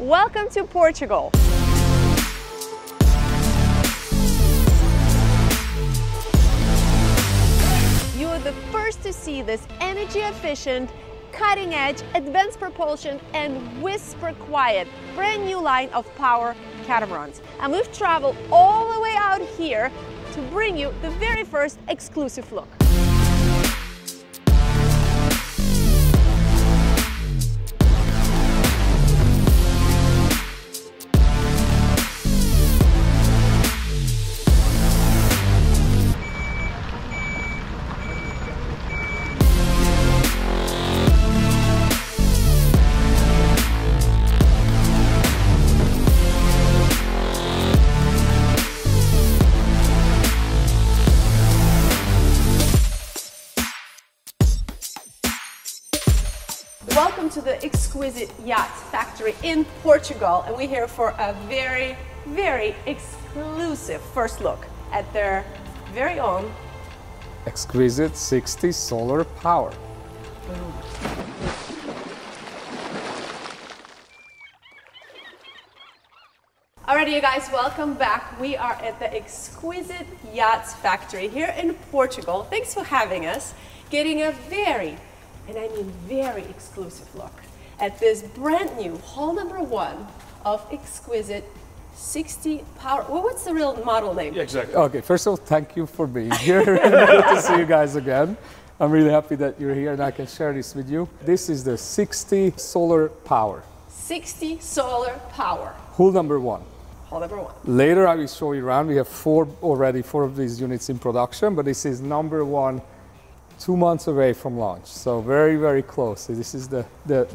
Welcome to Portugal. You are the first to see this energy efficient, cutting edge, advanced propulsion and whisper quiet brand new line of power catamarans. And we've traveled all the way out here to bring you the very first exclusive look. Welcome to the Exquisite Yachts factory in Portugal, and we're here for a very, very exclusive first look at their very own Exquisite 60 solar power. Alrighty, you guys, welcome back. We are at the Exquisite Yachts factory here in Portugal. Thanks for having us, getting a very, and I mean very exclusive look at this brand new hull number 1 of Exquisite 60 power. Well, what's the real model name? Yeah, exactly. Okay, first of all, thank you for being here. Good to see you guys again. I'm really happy that you're here and I can share this with you. This is the 60 solar power. 60 solar power. Hull number 1. Hull number 1. Later I will show you around. We have four of these units in production, but this is number 1, 2 months away from launch. So very, very close. So this is the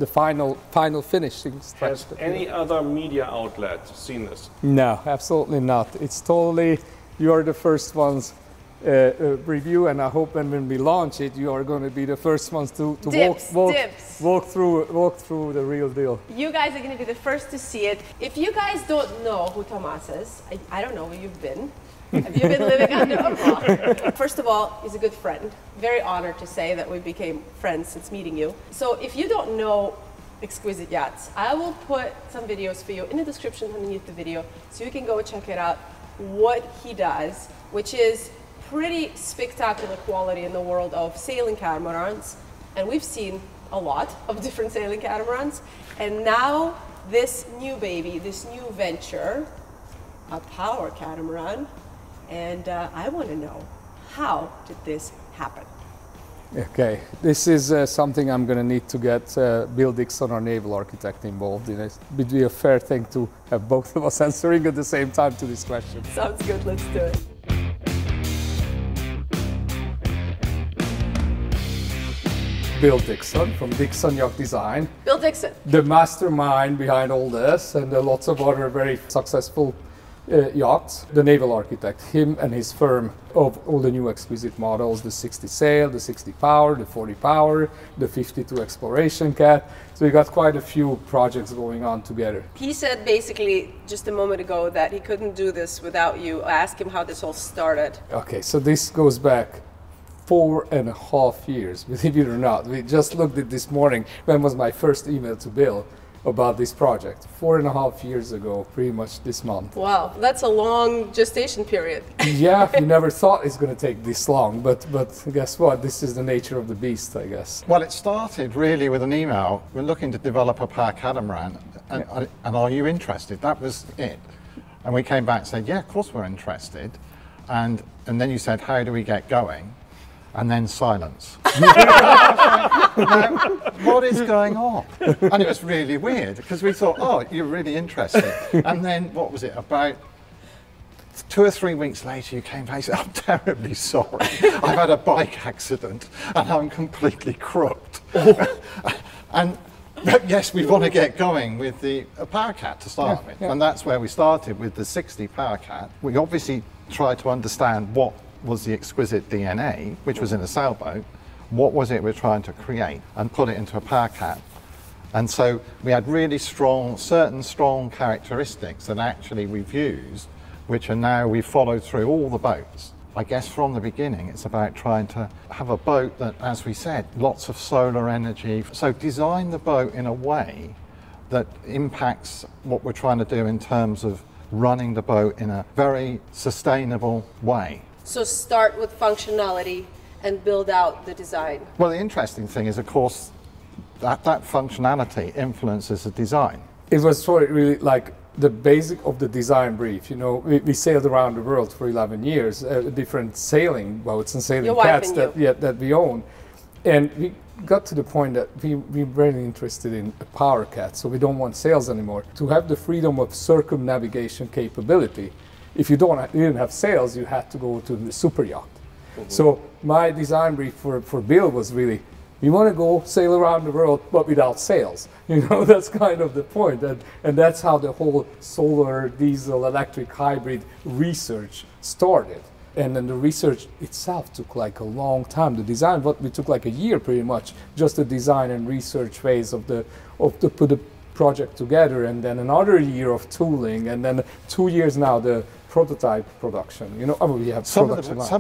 final finishing stretch. Has any other media outlet seen this? No, absolutely not. It's totally, you are the first ones review, and I hope when we launch it, you are going to be the first ones to walk through the real deal. You guys are going to be the first to see it. If you guys don't know who Tomas is, I don't know where you've been. Have you been living under a rock? First of all, he's a good friend. Very honored to say that we became friends since meeting you. So if you don't know Exquisite Yachts, I will put some videos for you in the description underneath the video so you can go check it out, what he does, which is pretty spectacular quality in the world of sailing catamarans. And we've seen a lot of different sailing catamarans. And now this new baby, this new venture, a power catamaran. And I want to know, how did this happen? Okay, this is something I'm going to need to get Bill Dixon, our naval architect, involved in. It would be a fair thing to have both of us answering at the same time to this question. Sounds good, let's do it. Bill Dixon from Dixon Yacht Design. Bill Dixon. The mastermind behind all this and lots of other very successful yachts, the naval architect, him and his firm of all the new exquisite models, the 60 sail, the 60 power, the 40 power, the 52 exploration cat. So we got quite a few projects going on together. He said basically just a moment ago that he couldn't do this without you. I asked him how this all started. Okay, so this goes back 4.5 years, believe it or not. We just looked at this morning, when was my first email to Bill about this project. 4.5 years ago, pretty much this month. Wow, that's a long gestation period. Yeah, you never thought it's going to take this long, but guess what? This is the nature of the beast, I guess. Well, it started really with an email. We're looking to develop a power catamaran, and are you interested? That was it. And we came back and said, yeah, of course we're interested. And then you said, how do we get going? And then silence. Now, what is going on? And it was really weird because we thought, oh, you're really interested. And then, what was it, about 2 or 3 weeks later, you came back and said, I'm terribly sorry. I've had a bike accident and I'm completely crooked. And yes, we want to get going with the power cat to start with. And that's where we started with the 60 power cat. We obviously tried to understand what was the exquisite DNA, which was in a sailboat. What was it we're trying to create and put it into a power cat? And so we had really certain strong characteristics that actually we've used, which are now we've followed through all the boats. I guess from the beginning, it's about trying to have a boat that, as we said, lots of solar energy. So design the boat in a way that impacts what we're trying to do in terms of running the boat in a very sustainable way. So start with functionality and build out the design. Well, the interesting thing is, of course, that functionality influences the design. It was sort of really like the basic of the design brief. You know, we sailed around the world for 11 years, different sailing boats and sailing cats that we own. And we got to the point that we're very interested in a power cat, so we don't want sails anymore. To have the freedom of circumnavigation capability, if you didn't have sails, you had to go to the super yacht. So my design brief for Bill was really, we want to go sail around the world, but without sails. You know, that's kind of the point. And that's how the whole solar, diesel, electric, hybrid research started. And then the research itself took like a long time. The design, what we took like a year pretty much, just the design and research phase of put the project together, and then another year of tooling, and then 2 years now the prototype production. You know, we have some of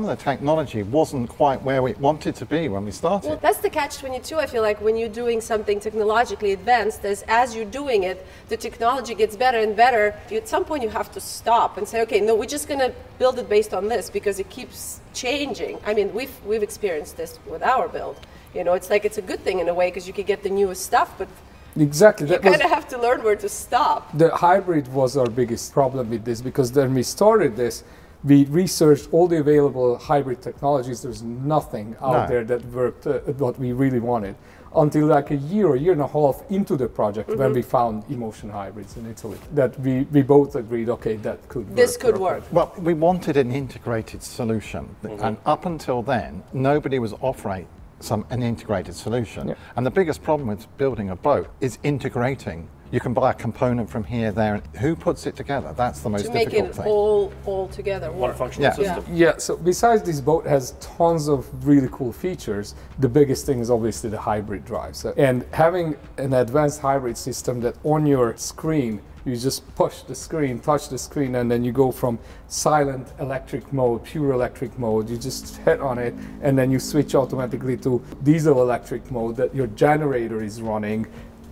the technology wasn't quite where we wanted to be when we started. Well, that's the catch-22. I feel like when you're doing something technologically advanced, as you're doing it, the technology gets better and better. At some point, you have to stop and say, okay, no, we're just going to build it based on this because it keeps changing. I mean, we've experienced this with our build. You know, it's like it's a good thing in a way because you can get the newest stuff, but exactly. You kind of have to learn where to stop. The hybrid was our biggest problem with this, because when we started this, we researched all the available hybrid technologies. There's nothing out there that worked what we really wanted. Until like a year and a half into the project, when we found Emotion Hybrids in Italy, that we both agreed, okay, that could work. This could work. Well, we wanted an integrated solution, and up until then, nobody was offering an integrated solution. Yeah. And the biggest problem with building a boat is integrating. You can buy a component from here, there, and who puts it together? That's the most difficult thing. To make it all together work. One functional system. Yeah, so besides this boat has tons of really cool features, the biggest thing is obviously the hybrid drives. And having an advanced hybrid system that on your screen, you just push the screen, touch the screen, and then you go from silent electric mode, pure electric mode, you just hit on it, and then you switch automatically to diesel electric mode, that your generator is running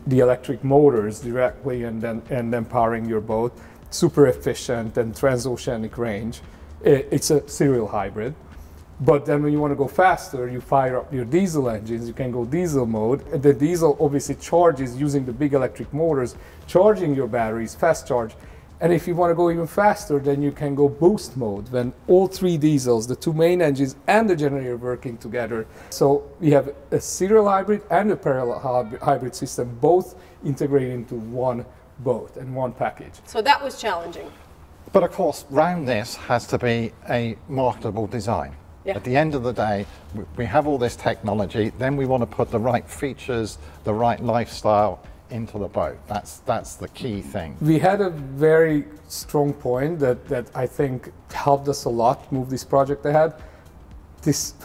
the electric motors directly and then powering your boat. Super efficient and transoceanic range. It's a serial hybrid. But then when you want to go faster, you fire up your diesel engines, you can go diesel mode. And the diesel obviously charges using the big electric motors, charging your batteries, fast charge. And if you want to go even faster, then you can go boost mode, when all three diesels, the two main engines and the generator working together. So we have a serial hybrid and a parallel hybrid system, both integrated into one boat and one package. So that was challenging. But of course, round this has to be a marketable design. Yeah. At the end of the day, we have all this technology, then we want to put the right features, the right lifestyle into the boat. That's the key thing. We had a very strong point that I think helped us a lot move this project ahead. This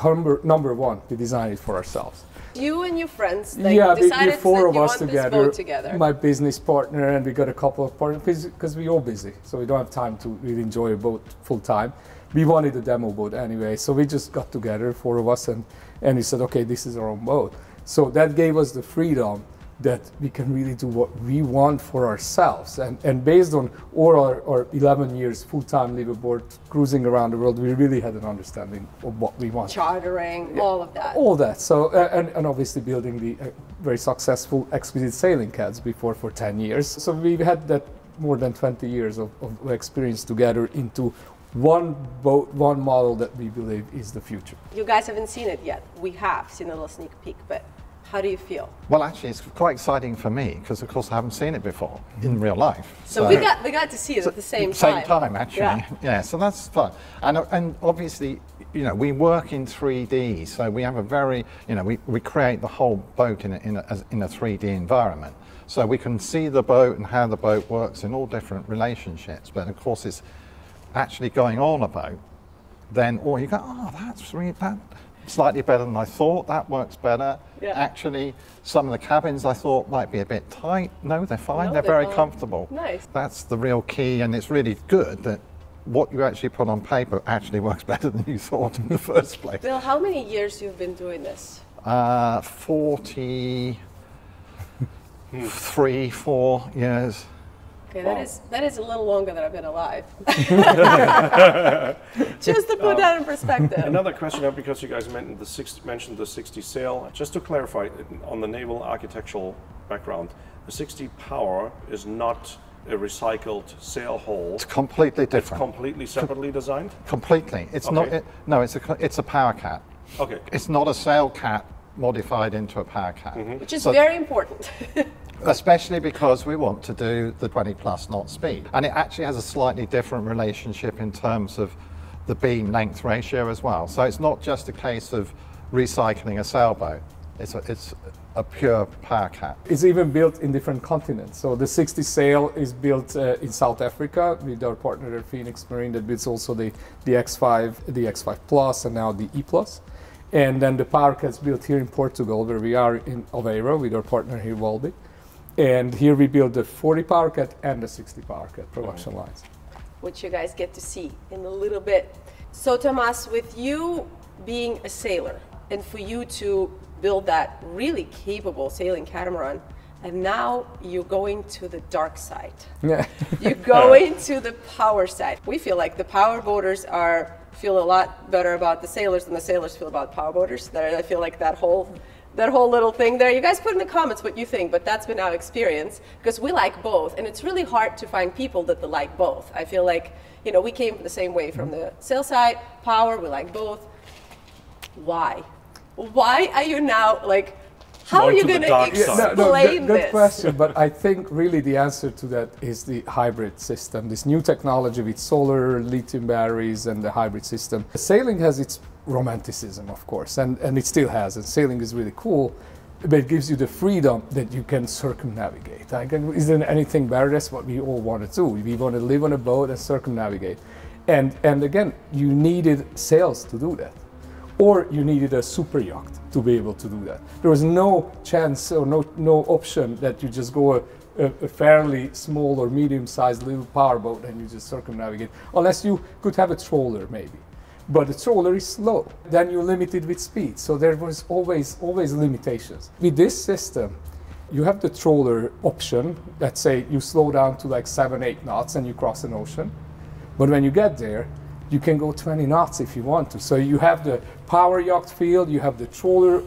number one, we designed it for ourselves. You and your friends decided the four that of you us want this boat together. My business partner, and we got a couple of partners, because we're all busy, so we don't have time to really enjoy a boat full time. We wanted a demo boat anyway, so we just got together, four of us, and we said, okay, this is our own boat. So that gave us the freedom that we can really do what we want for ourselves. And based on all our 11 years full-time liveaboard cruising around the world, we really had an understanding of what we want. Chartering, all of that. All that. So, and obviously building the very successful Exquisite Sailing Cats before for 10 years. So we've had that more than 20 years of experience together into one boat, one model that we believe is the future. You guys haven't seen it yet. We have seen a little sneak peek, but how do you feel? Well, actually, it's quite exciting for me because, of course, I haven't seen it before in real life. So we got to see it at the same time. Same time, actually. Yeah. So that's fun. And obviously, you know, we work in 3D, so we have a very, you know, we create the whole boat in a 3D environment. So we can see the boat and how the boat works in all different relationships. But of course, it's actually going on a boat. Then, or you go, oh, that's really that. Slightly better than I thought, that works better. Yeah. Actually, some of the cabins I thought might be a bit tight. No, they're fine, they're very comfortable. Nice. That's the real key, and it's really good that what you actually put on paper actually works better than you thought in the first place. Bill, how many years you've been doing this? 40, 3, 4 years. Okay, that is a little longer than I've been alive. Just to put that in perspective. Another question, because you guys mentioned the 60 sail. Just to clarify, on the naval architectural background, the 60 power is not a recycled sail hull. It's completely different. It's completely separately designed? Completely. It's Okay. not. It's a power cat. Okay. It's not a sail cat modified into a power cat. Which is very important. Especially because we want to do the 20 plus knot speed. And it actually has a slightly different relationship in terms of the beam length ratio as well. So it's not just a case of recycling a sailboat. It's a pure power cat. It's even built in different continents. So the 60 sail is built in South Africa with our partner at Phoenix Marine that builds also the X5, the X5 Plus, and now the E Plus. And then the power cat's built here in Portugal, where we are in Aveiro with our partner here, Walby. And here we build the 40 power cat and the 60 power cat production lines. Which you guys get to see in a little bit. So Tomas, with you being a sailor and for you to build that really capable sailing catamaran, and now you're going to the dark side. Yeah. You're going to the power side. We feel like the power boaters feel a lot better about the sailors than the sailors feel about power boaters. I feel like that whole little thing there. You guys put in the comments what you think, but that's been our experience because we like both, and it's really hard to find people that like both. I feel like, you know, we came the same way from the sail side, power, we like both. Why? Why are you now like, how are you going to explain good this? question, but I think really the answer to that is the hybrid system, this new technology with solar, lithium batteries, and the hybrid system. Sailing has its romanticism, of course, and it still has, and sailing is really cool, but it gives you the freedom that you can circumnavigate. Isn't anything better? That's what we all want to do. We want to live on a boat and circumnavigate. And again, you needed sails to do that. Or you needed a super yacht to be able to do that. There was no chance or no option that you just go a fairly small or medium-sized little powerboat and you just circumnavigate, unless you could have a trawler maybe. But the trawler is slow. Then you're limited with speed. So there was always limitations. With this system, you have the trawler option. Let's say you slow down to like 7, 8 knots and you cross an ocean. But when you get there, you can go 20 knots if you want to. So you have the power yacht feel, you have the trawler,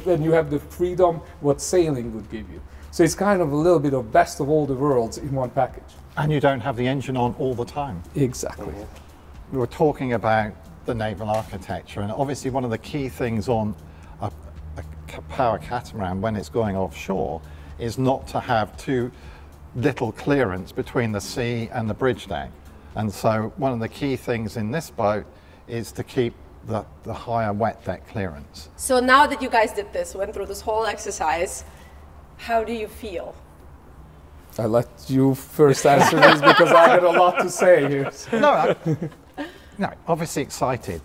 and you have the freedom what sailing would give you. So it's kind of a little bit of best of all the worlds in one package. And you don't have the engine on all the time. Exactly. We were talking about the naval architecture, and obviously one of the key things on a power catamaran when it's going offshore is not to have too little clearance between the sea and the bridge deck. And so one of the key things in this boat is to keep the higher wet deck clearance. So now that you guys did this, went through this whole exercise, how do you feel? I let you first answer this because I got a lot to say here. No, obviously excited.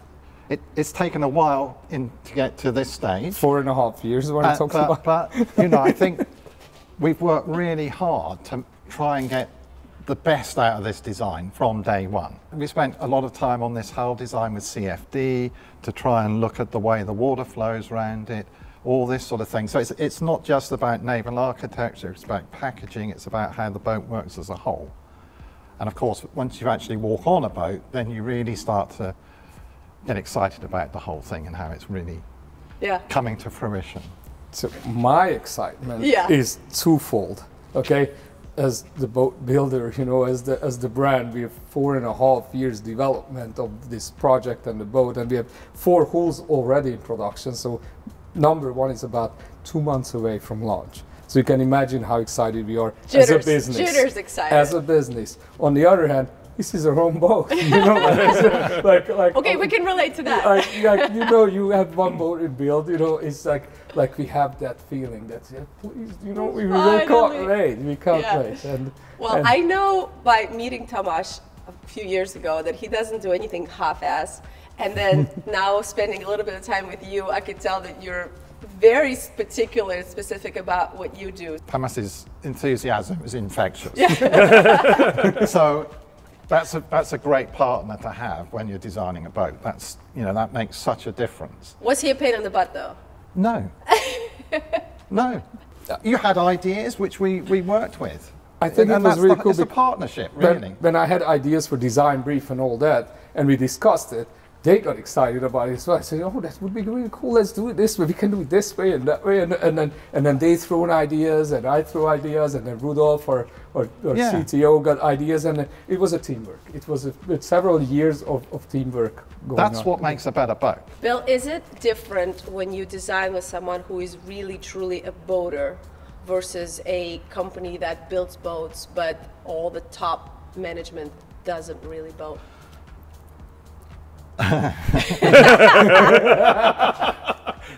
It's taken a while to get to this stage. 4.5 years what I'm talking about. But, you know, I think we've worked really hard to try and get the best out of this design from day one. We spent a lot of time on this hull design with CFD to try and look at the way the water flows around it, all this sort of thing. So it's not just about naval architecture, it's about packaging, it's about how the boat works as a whole. And of course, once you actually walk on a boat, then you really start to get excited about the whole thing and how it's really coming to fruition. So my excitement is twofold, okay? As the boat builder, you know, as the brand, we have 4.5 years development of this project and the boat, and we have 4 hulls already in production. So number one is about 2 months away from launch. So you can imagine how excited we are as a business. Jitters excited. As a business. On the other hand, this is our own boat. You know, like okay, we can relate to that. You know, you have one boat in build. You know, it's like we have that feeling that please, you know, we can't wait. We can't wait. And I know by meeting Tomas a few years ago that he doesn't do anything half-ass. And then now spending a little bit of time with you, I could tell that you're very particular and specific about what you do. Tomas's enthusiasm is infectious. So that's a great partner to have when you're designing a boat. That's, you know, that makes such a difference. Was he a pain in the butt though? No. No. You had ideas which we worked with. I think it And was that's really the- cool. It's a partnership, really. When I had ideas for design brief and all that, and we discussed it, they got excited about it. So I said, "Oh, that would be really cool. Let's do it this way. We can do it this way and that way." And then they threw in ideas, and I threw ideas, and then Rudolf, our Yeah. CTO, got ideas, and it was a teamwork. It was several years of teamwork going on. That's what makes a better boat. Bill, is it different when you design with someone who is really truly a boater versus a company that builds boats, but all the top management doesn't really boat?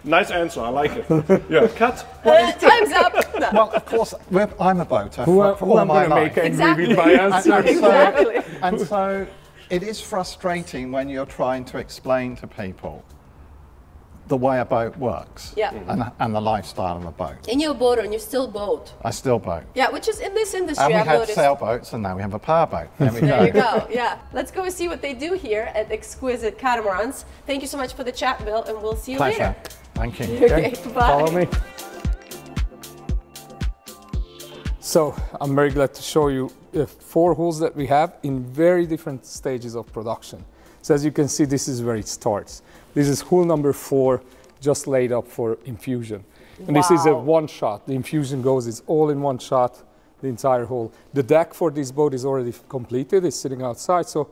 Nice answer, I like it. Yeah, cut. Time's up. No. Well, of course, I'm a boater Who for all I'm my going to life. make angry with my Exactly. answer? Exactly. And so it is frustrating when you're trying to explain to people the way a boat works Yeah. and the lifestyle of a boat. And you're a boater and you still boat. I still boat. Yeah, which is in this industry, And we I've had noticed. sailboats, and now we have a powerboat. There we There you go. go. Yeah. Let's go see what they do here at Exquisite Catamarans. Thank you so much for the chat, Bill, and we'll see you Pleasure. later. Thank you. Okay, bye. Follow me. So I'm very glad to show you 4 hulls that we have in very different stages of production. So as you can see, this is where it starts. This is hull number 4, just laid up for infusion. And this is a Wow. one shot. The infusion goes, it's all in one shot, the entire hull. The deck for this boat is already completed, it's sitting outside. So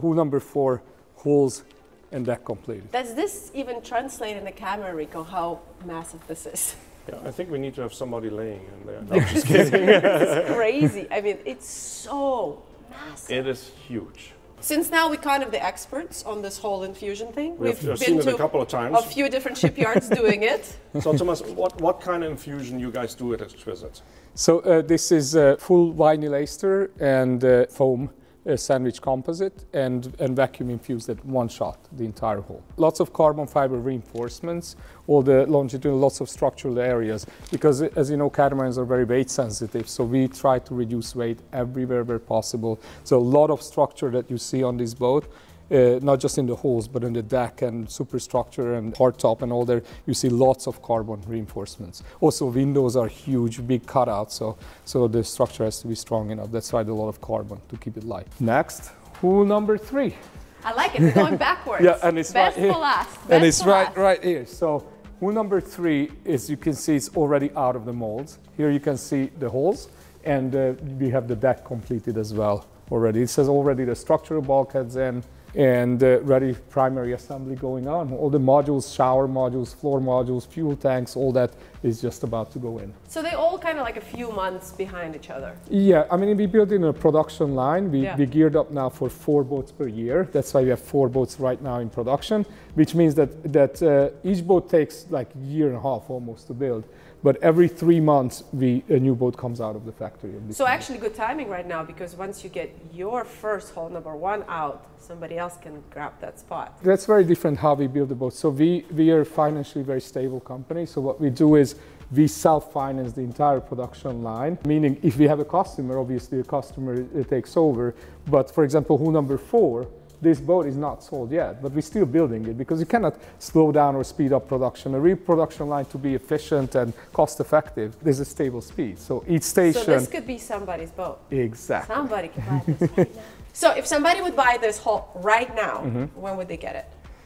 hull number 4, hulls and deck completed. Does this even translate in the camera, Rico, how massive this is? Yeah, I think we need to have somebody laying in there. No, just kidding. It's crazy. I mean, it's so massive. It is huge. Since now we're kind of the experts on this whole infusion thing, I've seen it a couple of times. a few different shipyards doing it. So Thomas, what kind of infusion you guys do at Exquisite? So this is full vinyl ester and foam sandwich composite and vacuum infused at one shot, the entire hull. Lots of carbon fiber reinforcements, all the longitudinal, lots of structural areas, because as you know, catamarans are very weight sensitive, so we try to reduce weight everywhere where possible. So a lot of structure that you see on this boat, not just in the hulls, but in the deck and superstructure and hardtop and all there, you see lots of carbon reinforcements. Also, windows are huge, big cutouts, so the structure has to be strong enough. That's why a lot of carbon to keep it light. Next, hull number 3. I like it. We're going backwards. Yeah, and it's best right here. for last. And Best it's for last. right here. So hull number 3 is, you can see, it's already out of the molds. Here you can see the holes, and we have the deck completed as well already. It says already the structural bulkheads in, and ready primary assembly going on. All the modules, shower modules, floor modules, fuel tanks, all that is just about to go in. So they all kind of like a few months behind each other. Yeah, I mean, we built in a production line. Yeah. We geared up now for 4 boats per year. That's why we have 4 boats right now in production, which means that each boat takes like a year and a half almost to build. But every 3 months, a new boat comes out of the factory. So actually good timing right now, because once you get your first hull number 1 out, somebody else can grab that spot. That's very different how we build the boat. So we are a financially very stable company. So what we do is we self-finance the entire production line, meaning if we have a customer, obviously the customer takes over. But for example, hull number 4, this boat is not sold yet, but we're still building it because you cannot slow down or speed up production. A real production line, to be efficient and cost effective, there's a stable speed. So each station... So this could be somebody's boat. Exactly. Somebody could buy this right now. So if somebody would buy this hull right now, when would they get it?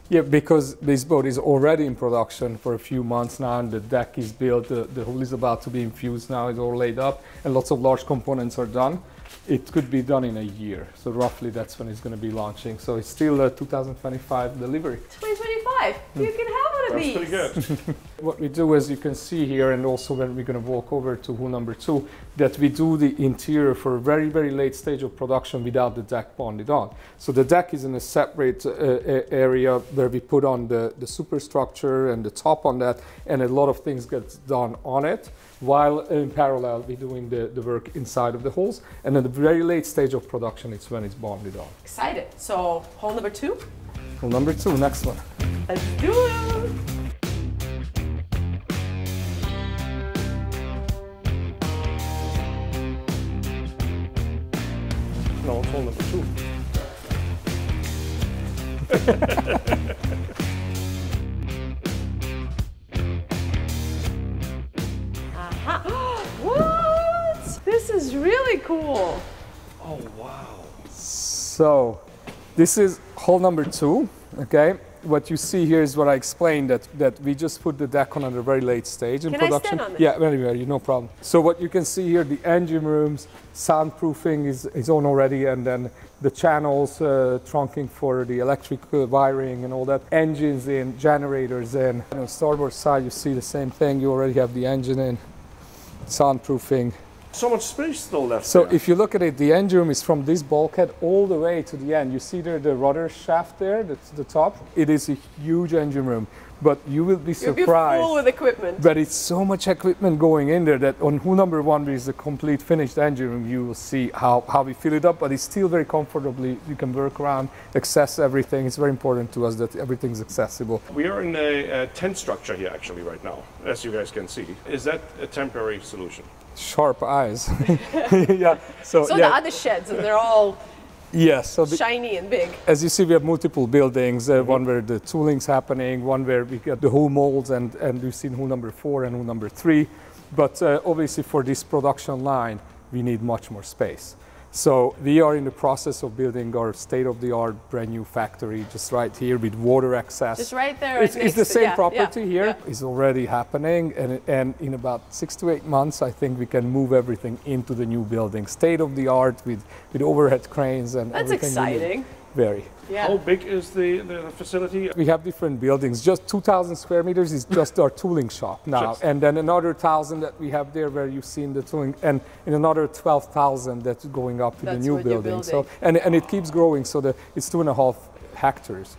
Yeah, because this boat is already in production for a few months now, and the deck is built, the hull is about to be infused now, it's all laid up, and lots of large components are done. It could be done in a year, so roughly that's when it's going to be launching. So it's still a 2025 delivery. 2025. You can have one of That's these. pretty good. What we do, as you can see here, and also when we're going to walk over to hull number 2, that we do the interior for a very, very late stage of production without the deck bonded on. So the deck is in a separate area where we put on the superstructure and the top on that, and a lot of things get done on it, while in parallel we're doing the work inside of the hulls. And at the very late stage of production, it's when it's bonded on. Excited. So hull number 2. Hull number 2, next one. Let's do it. No, it's hole number 2. Aha. is really cool. Oh, wow. So this is hall number 2, okay? What you see here is what I explained, that we just put the deck on at a very late stage in Can I production. stand on this? Yeah, very, no problem. So what you can see here, the engine rooms, soundproofing is on already, and then the channels, trunking for the electric wiring and all that. Engines in, generators in. On the starboard side, you see the same thing. You already have the engine in, soundproofing. So much space still left So there. if you look at it, the engine room is from this bulkhead all the way to the end. You see there the rudder shaft there, that's the top. It is a huge engine room, but you will be You'll be surprised. full with equipment. But it's so much equipment going in there that on hull number 1, which is a complete finished engine room, you will see how we fill it up, but it's still very comfortably. You can work around, access everything. It's very important to us that everything's accessible. We are in a tent structure here actually right now, as you guys can see. Is that a temporary solution? Sharp eyes. Yeah. So So yeah. the other sheds, and they're all Yes. So shiny and big. as you see, we have multiple buildings. One where the tooling's happening, one where we got the whole molds, and we've seen hull number 4 and hull number 3. But obviously, for this production line, we need much more space. So we are in the process of building our state-of-the-art brand new factory just right here with water access. Just right there. It's next the to- same yeah, property yeah, here. yeah. It's already happening, and in about 6 to 8 months, I think we can move everything into the new building, state of the art with overhead cranes and That's everything. we need. exciting. Very. Yeah. How big is the facility? We have different buildings. Just 2,000 square meters is just our tooling shop now, Just. and then another 1,000 that we have there where you've seen the tooling, and in another 12,000 that's going up to That's the new what you're building. So building. and it keeps growing. So it's 2.5 hectares.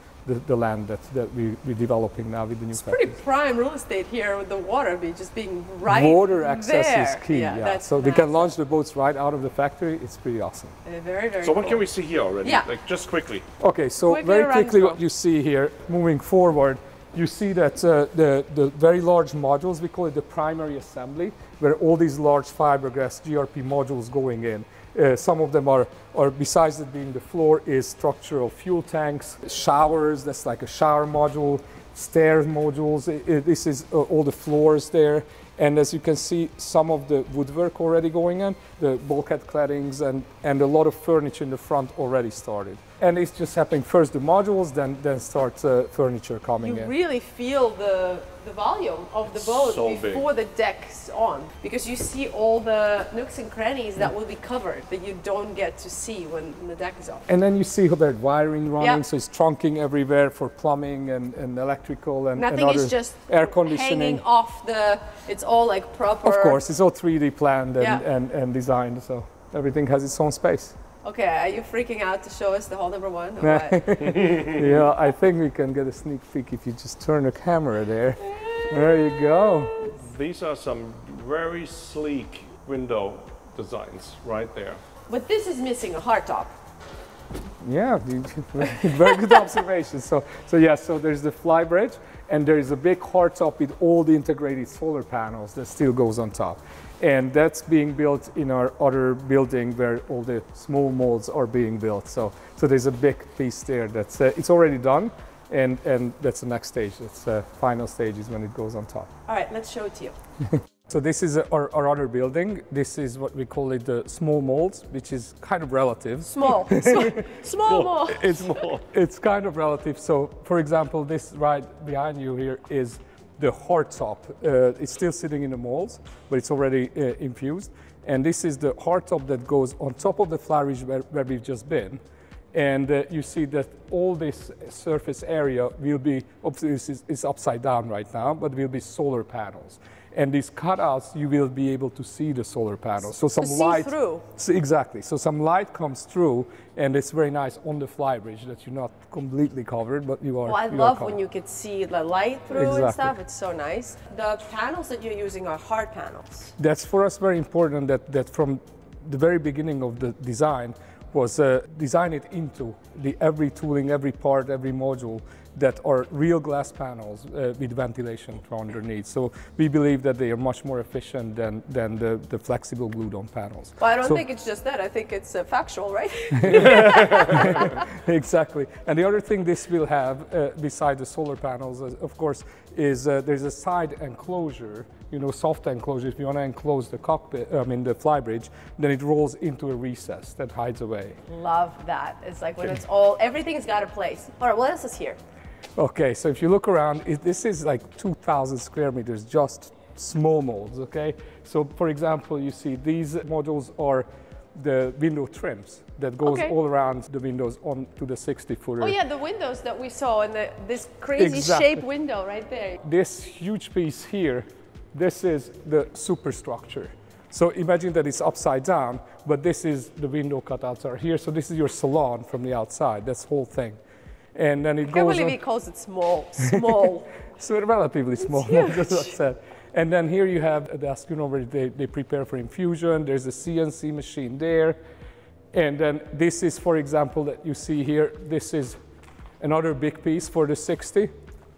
The land that we're developing now with the new It's pretty factory. prime real estate here with the water just being right Water access there. is key. Yeah, Yeah, that's so they can massive. launch the boats right out of the factory. It's pretty awesome. Very, very So what cool. can we see here already? Yeah. Like just quickly. Okay, so Quickly very run quickly, through. what you see here, moving forward, you see that the very large modules, we call it the primary assembly, where all these large fiberglass GRP modules going in. Some of them are besides it being the floor, is structural fuel tanks, showers, that's like a shower module, stairs modules, this is all the floors there. And as you can see, some of the woodwork already going in, the bulkhead claddings, and a lot of furniture in the front already started. And it's just happening first the modules, then starts furniture coming You in. really feel the volume of the boat So big. before the deck's on, because you see all the nooks and crannies that will be covered that you don't get to see when the deck is off. And then you see that wiring running, Yeah. so it's trunking everywhere for plumbing and electrical and Nothing other is just air conditioning. hanging off the. It's all like proper. Of course, it's all 3D planned Yeah. and designed, so everything has its own space. Okay, are you freaking out to show us the hall number 1? Or what? Yeah, I think we can get a sneak peek if you just turn the camera there. There you go. These are some very sleek window designs right there. But this is missing a hardtop. Yeah, very good observation. So there's the fly bridge, and there is a big hardtop with all the integrated solar panels that still goes on top. And that's being built in our other building where all the small molds are being built. So there's a big piece there that's it's already done, and that's the next stage. That's the final stage is when it goes on top. All right, let's show it to you. So this is our other building. This is what we call it the small molds, which is kind of relative. Small more. It's kind of relative. So, for example, this right behind you here is the hardtop. It's still sitting in the molds, but it's already infused. And this is the hardtop that goes on top of the fly ridge where we've just been. And you see that all this surface area will be, obviously it's upside down right now, but will be solar panels. And these cutouts, you will be able to see the solar panels. So some see light. through. Exactly. So some light comes through, and it's very nice on the fly bridge that you're not completely covered, but you are. Well, I you are love covered. when you could see the light through and Exactly. stuff. It's so nice. The panels that you're using are hard panels. That's for us very important that from the very beginning of the design was design it into every tooling, every part, every module that are real glass panels with ventilation underneath. So we believe that they are much more efficient than the flexible glued-on panels. Well, I don't think it's just that. I think it's factual, right? Exactly. And the other thing this will have, beside the solar panels, of course, is there's a side enclosure, soft enclosure. If you want to enclose the cockpit, the flybridge, then it rolls into a recess that hides away. Love that. It's like when everything's got a place. All right, what else is here? Okay, so if you look around, this is like 2,000 square meters, just small molds, okay? So for example, you see these modules are the window trims that goes all around the windows onto the 60-footer. Oh yeah, the windows that we saw in this crazy shaped window right there. This huge piece here, this is the superstructure. So imagine that it's upside down, but this is the window cutouts are here. So this is your salon from the outside, this whole thing. And then it goes on. I can't believe he calls it small. So relatively small, that's what I said. And then here you have a desk, where they prepare for infusion. There's a CNC machine there. And then this is, for example, that you see here, this is another big piece for the 60.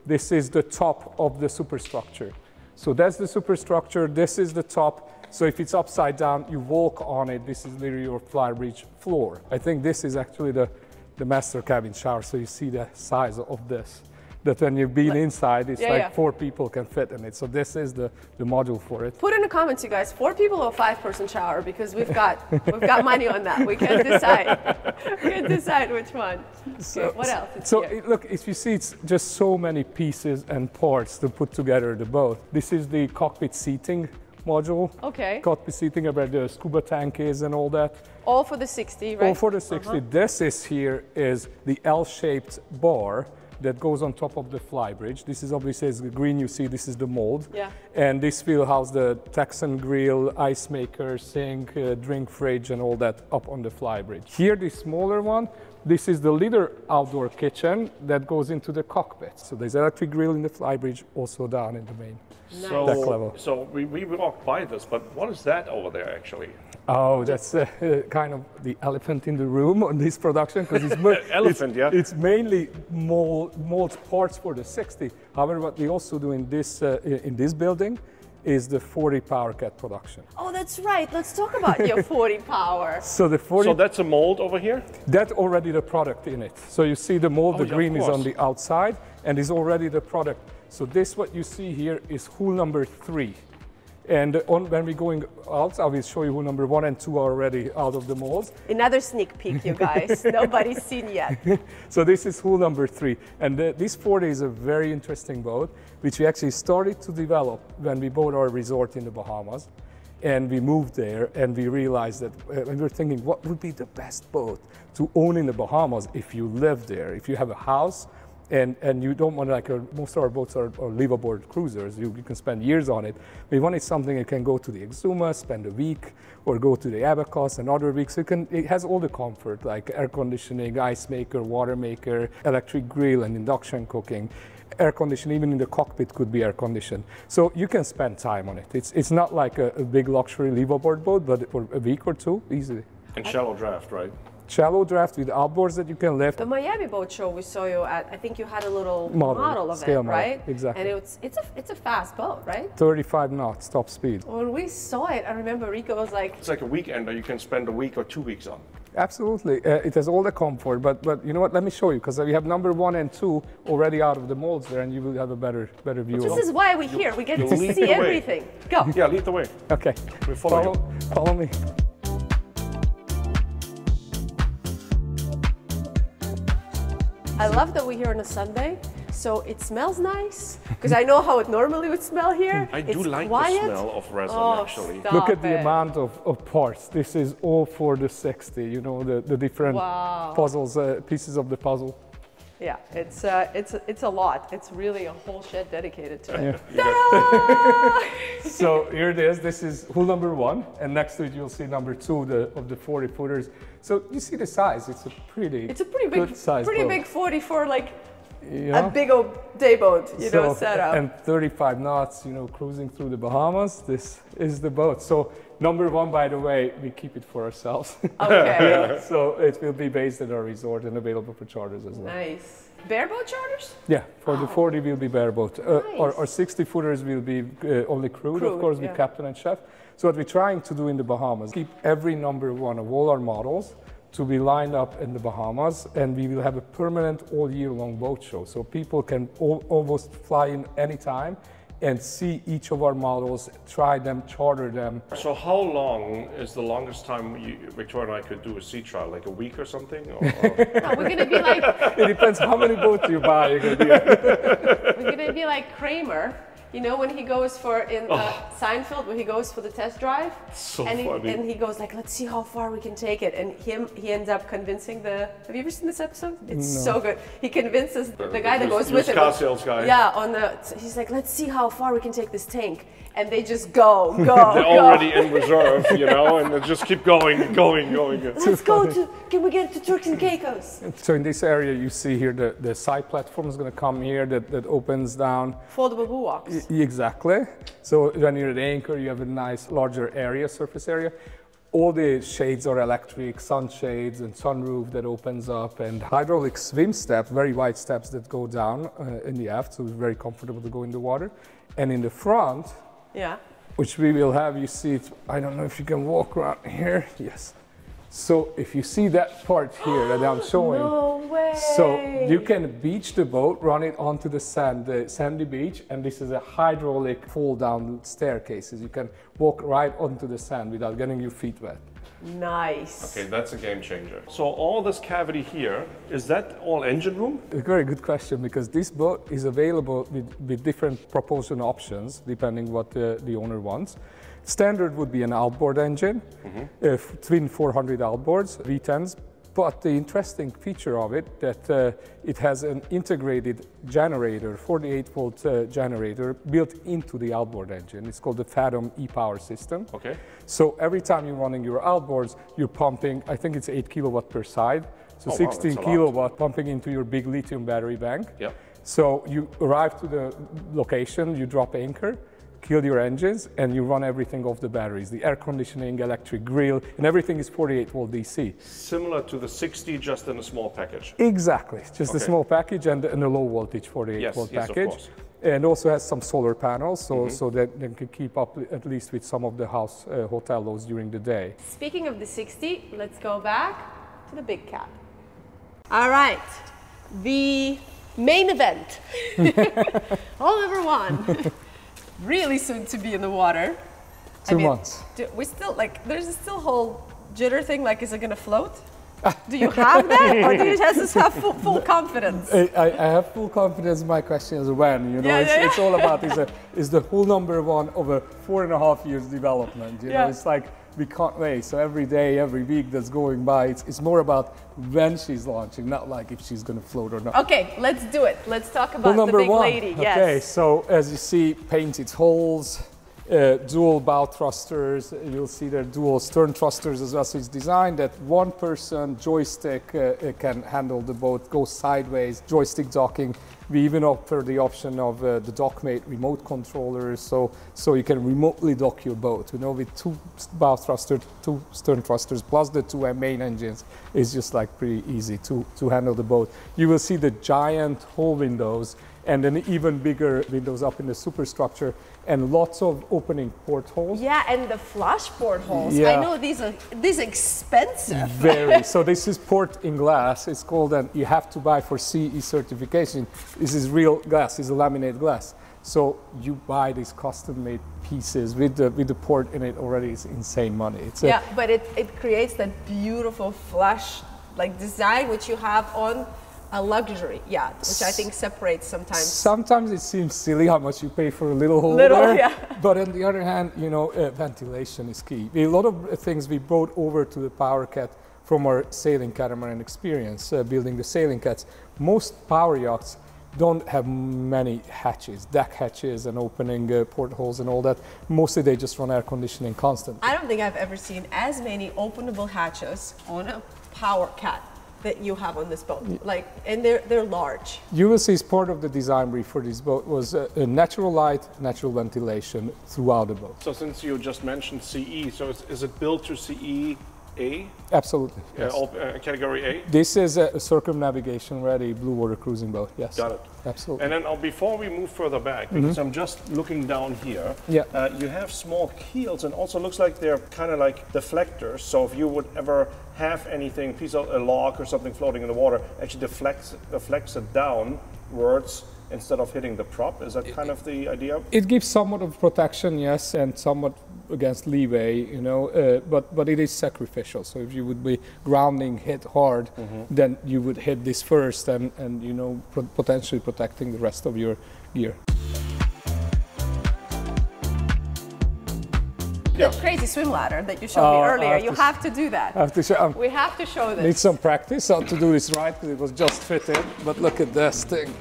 This is the top of the superstructure. So that's the superstructure, this is the top. So if it's upside down, you walk on it. This is literally your flybridge floor. I think this is actually the master cabin shower. So you see the size of this. That when you've been inside, it's 4 people can fit in it. So this is the module for it. Put in the comments, you guys, 4 people or 5-person shower, because we've got money on that. We can decide. We can decide which one. Okay, what else? Look, if you see, it's just so many pieces and parts to put together the boat. This is the cockpit seating module. Okay. Cockpit seating where the scuba tank is and all that. All for the 60, right? All for the 60. This is the L-shaped bar that goes on top of the flybridge. This is obviously, as the green you see, this is the mold. Yeah. And this will house the Texan grill, ice maker, sink, drink fridge, and all that up on the flybridge. Here, the smaller one, this is the little outdoor kitchen that goes into the cockpit. So there's electric grill in the flybridge, also down in the main deck level. So we walked by this, but what is that over there actually? Oh, that's kind of the elephant in the room on this production, because it's mainly mold parts for the 60. However, what we also do in this building is the 40 PowerCat production. Oh, that's right. Let's talk about your 40 power. So the 40. So that's a mold over here? That's already the product in it. So you see the mold, the green is on the outside, and is already the product. So this, what you see here, is hull number 3. And when we're going out, I will show you hull number 1 and 2 are already out of the molds. Another sneak peek, you guys. Nobody's seen yet. So this is hull number 3. And this 40 is a very interesting boat, which we actually started to develop when we bought our resort in the Bahamas. And we moved there, and we realized that we were thinking, what would be the best boat to own in the Bahamas if you live there, if you have a house, and you don't want, like, most of our boats are live-aboard cruisers. You can spend years on it. We wanted something you can go to the Exuma, spend a week, or go to the Abacus another week. So it has all the comfort, like air conditioning, ice maker, water maker, electric grill, and induction cooking. Air conditioning, even in the cockpit, could be air conditioned. So you can spend time on it. It's not like a big luxury live-aboard boat, but for a week or 2, easily. And shallow draft, right? Shallow draft with outboards that you can lift. The Miami Boat Show we saw you at, I think you had a little model of it, right? Exactly. And it's a fast boat, right? 35 knots top speed. When we saw it, I remember Rico was like... It's like a weekend that you can spend a week or 2 weeks on. Absolutely. It has all the comfort, but you know what? Let me show you, because we have number 1 and 2 already out of the molds there, and you will have a better view. This is why we're here. We get to see everything. Go. Yeah, lead the way. Okay. We follow you. Follow me. I love that we're here on a Sunday, so it smells nice, because I know how it normally would smell here. I do like quiet. the smell of resin, actually. Look at the amount of parts. This is all for the 60, you know, the different puzzles, pieces of the puzzle. Yeah, it's a lot. It's really a whole shed dedicated to it. Yeah. So here it is. This is hull number 1, and next to it you'll see number 2 of the 40 footers. So you see the size. It's a pretty big size pretty boat. big 40 for like a big old day boat, you know, setup. And 35 knots, you know, cruising through the Bahamas. This is the boat. So number one, by the way, we keep it for ourselves. Okay. So it will be based at our resort and available for charters as well. Nice. Bareboat charters? Yeah, for the 40 will be bareboat. Nice. Our 60 footers will be only crewed, of Crewed, course, yeah. with captain and chef. So what we're trying to do in the Bahamas, keep every number one of all our models to be lined up in the Bahamas, and we will have a permanent all year long boat show. So people can almost fly in anytime and see each of our models, try them, charter them. So how long is the longest time Victoria and I could do a sea trial? Like a week or something? Or? No, we're gonna be like It depends how many boats you buy. You're we're gonna be like Kramer. You know, when he goes for in Seinfeld, when he goes for the test drive, So and funny. he goes like, let's see how far we can take it, and he ends up convincing the. Have you ever seen this episode? It's so good. He convinces the guy that goes with him. Car sales guy. Yeah, he's like, let's see how far we can take this tank, and they just go. They're already in reserve, you know, and they just keep going. Let's go to. Can we get to Turks and Caicos? So in this area, you see here the side platform is going to come here that opens down. Foldable buoys. Exactly. So when you're at anchor, you have a nice larger area, surface area. All the shades are electric, sunshades and sunroof that opens up, and hydraulic swim steps, very wide steps that go down in the aft, so it's very comfortable to go in the water. And in the front, Yeah. which we will have, you see it, I don't know if you can walk around here. Yes. So if you see that part here that I'm showing, No way. so you can beach the boat, run it onto the sandy beach, and this is a hydraulic fold-down staircases. You can walk right onto the sand without getting your feet wet. Nice. Okay, that's a game changer. So all this cavity here, is that all engine room? A very good question, because this boat is available with different propulsion options depending what the owner wants. Standard would be an outboard engine, twin 400 outboards, V10s. But the interesting feature of it that it has an integrated generator, 48-volt generator built into the outboard engine. It's called the Fathom e-Power system. Okay. So every time you're running your outboards, you're pumping, I think it's 8 kilowatt per side. So Oh, wow, 16 that's a lot. kilowatt pumping into your big lithium battery bank. Yep. So you arrive to the location, you drop anchor, kill your engines, and you run everything off the batteries. The air conditioning, electric grill, and everything is 48 volt DC. Similar to the 60, just in a small package. Exactly, just a Okay. small package and a low voltage 48 volt Yes, of package. course. And also has some solar panels, so that they can keep up at least with some of the hotel loads during the day. Speaking of the 60, let's go back to the big cat. All right, the main event. Hole number one. Really soon to be in the water. 2 months. We still there's still whole jitter thing. Like, is it gonna float? Do you have that, or do you just have full confidence? I have full confidence. My question is when. You know, Yeah, it's all about is the whole number one of a 4.5 years development. You know, Yeah. it's like we can't wait. So every day, every week that's going by, it's more about when she's launching, not like if she's going to float or not. Okay, let's do it. Let's talk Well, about the number big one. lady. Yes. Okay, so as you see, painted hulls, dual bow thrusters. You'll see there are dual stern thrusters as well. So it's designed that one person joystick can handle the boat, go sideways, joystick docking. We even offer the option of the DockMate remote controllers, so you can remotely dock your boat. You know, with 2 bow thrusters, 2 stern thrusters, plus the 2 main engines, it's just like pretty easy to handle the boat. You will see the giant hull windows and then even bigger windows up in the superstructure and lots of opening portholes. Yeah, and the flush portholes. I Yeah. know these are expensive. Very. So this is port in glass. It's called, and you have to buy for CE certification. This is real glass. It's a laminate glass. So you buy these custom-made pieces with the port in it already. It's insane money. It's Yeah, but it creates that beautiful flush design which you have on a luxury yacht, which I think separates sometimes. Sometimes it seems silly how much you pay for a little hole there. Yeah. But on the other hand, you know, ventilation is key. A lot of things we brought over to the PowerCat from our sailing catamaran experience, building the sailing cats. Most power yachts don't have many hatches, deck hatches and opening portholes and all that. Mostly they just run air conditioning constantly. I don't think I've ever seen as many openable hatches on a power cat that you have on this boat. Like, and they're large. You will see as part of the design brief for this boat was a natural light, natural ventilation throughout the boat. So since you just mentioned CE, so is it built to CE A? Absolutely. Yes. Category A? This is a circumnavigation ready blue water cruising boat. Yes. Got it. Absolutely. And then before we move further back, because I'm just looking down here, Yeah. You have small keels and also looks like they're kind of like deflectors. So if you would ever have anything, piece of a log or something floating in the water, actually deflects it downwards instead of hitting the prop. Is that kind of the idea? It gives somewhat of protection, yes, and somewhat against leeway, you know, but it is sacrificial. So if you would be grounding hit hard, then you would hit this first and you know, potentially protecting the rest of your gear. The crazy swim ladder that you showed me earlier, you have to do that. I have to show, We have to show this. need some practice how to do this right, because it was just fitted, but look at this thing.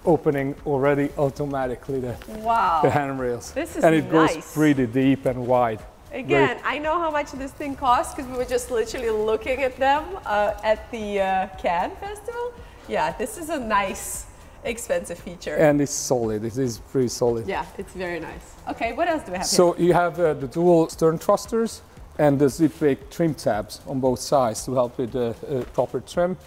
Opening already automatically the Wow. handrails. This is and it nice. goes pretty deep and wide. Again, I know how much this thing costs because we were just literally looking at them at the Cannes Festival. Yeah, this is a nice, expensive feature. And it's solid, it is pretty solid. Yeah, it's very nice. Okay, what else do we have So you have the dual stern thrusters and the zip brake trim tabs on both sides to help with the proper trim.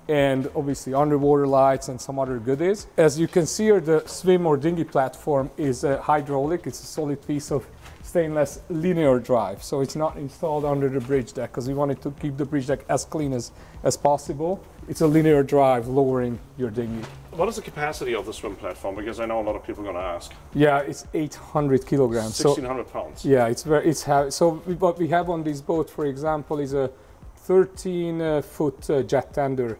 And obviously underwater lights and some other goodies. As you can see here, the swim or dinghy platform is hydraulic. It's a solid piece of stainless linear drive. So it's not installed under the bridge deck because we wanted to keep the bridge deck as clean as possible. It's a linear drive lowering your dinghy. What is the capacity of the swim platform? Because I know a lot of people are going to ask. Yeah, it's 800 kilograms. 1,600 pounds. Yeah, it's heavy. So what we have on this boat, for example, is a 13-foot jet tender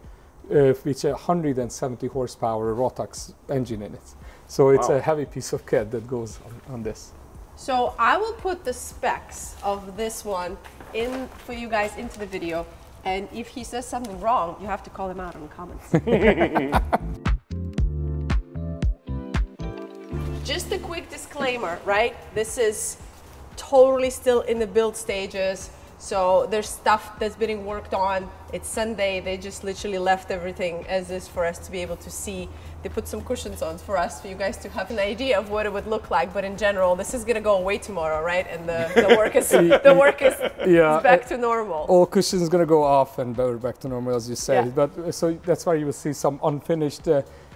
with a 170 horsepower Rotax engine in it. So it's a heavy piece of kit that goes on this. So I will put the specs of this one in for you guys into the video. And if he says something wrong, you have to call him out in the comments. Just a quick disclaimer, right? This is totally still in the build stages. So there's stuff that's being worked on. It's Sunday. They just literally left everything as is for us to be able to see. They put some cushions on for us, for you guys to have an idea of what it would look like. But in general, this is gonna go away tomorrow, right? And the work is is back to normal. All cushions gonna go off and we're back to normal, as you said. Yeah. But so that's why you will see some unfinished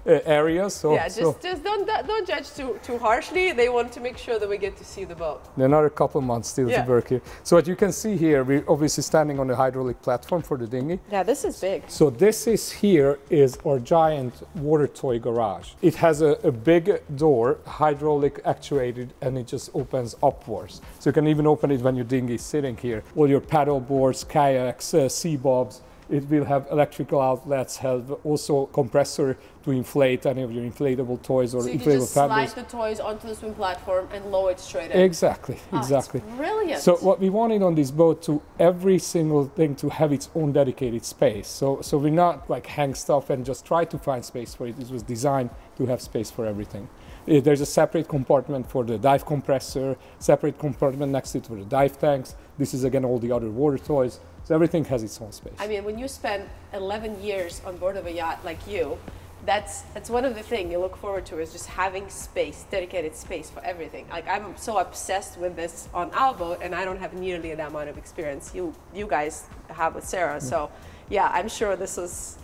areas. So yeah, just don't judge too harshly. They want to make sure that we get to see the boat. Another couple months still to work here. So what you can see here, we're obviously standing on the hydraulic platform for the dinghy. Yeah, this is big. So this is our giant water toy garage. It has a big door, hydraulic actuated, and it just opens upwards. So you can even open it when your dinghy is sitting here. All your paddle boards, kayaks, sea bobs. It will have electrical outlets, have also compressor to inflate any of your inflatable toys or so you inflatable can just slide paddles. the toys onto the swim platform and lower it straight in. Exactly, exactly. It's brilliant. So what we wanted on this boat to every single thing to have its own dedicated space. So we're not like hang stuff and just try to find space for it. It was designed to have space for everything. There's a separate compartment for the dive compressor, separate compartment next to it for the dive tanks. This is again all the other water toys. So everything has its own space. I mean, when you spend 11 years on board of a yacht like you, that's one of the things you look forward to is just having space, dedicated space for everything. Like I'm so obsessed with this on our boat, and I don't have nearly that amount of experience you guys have with Sarah. So yeah, I'm sure this is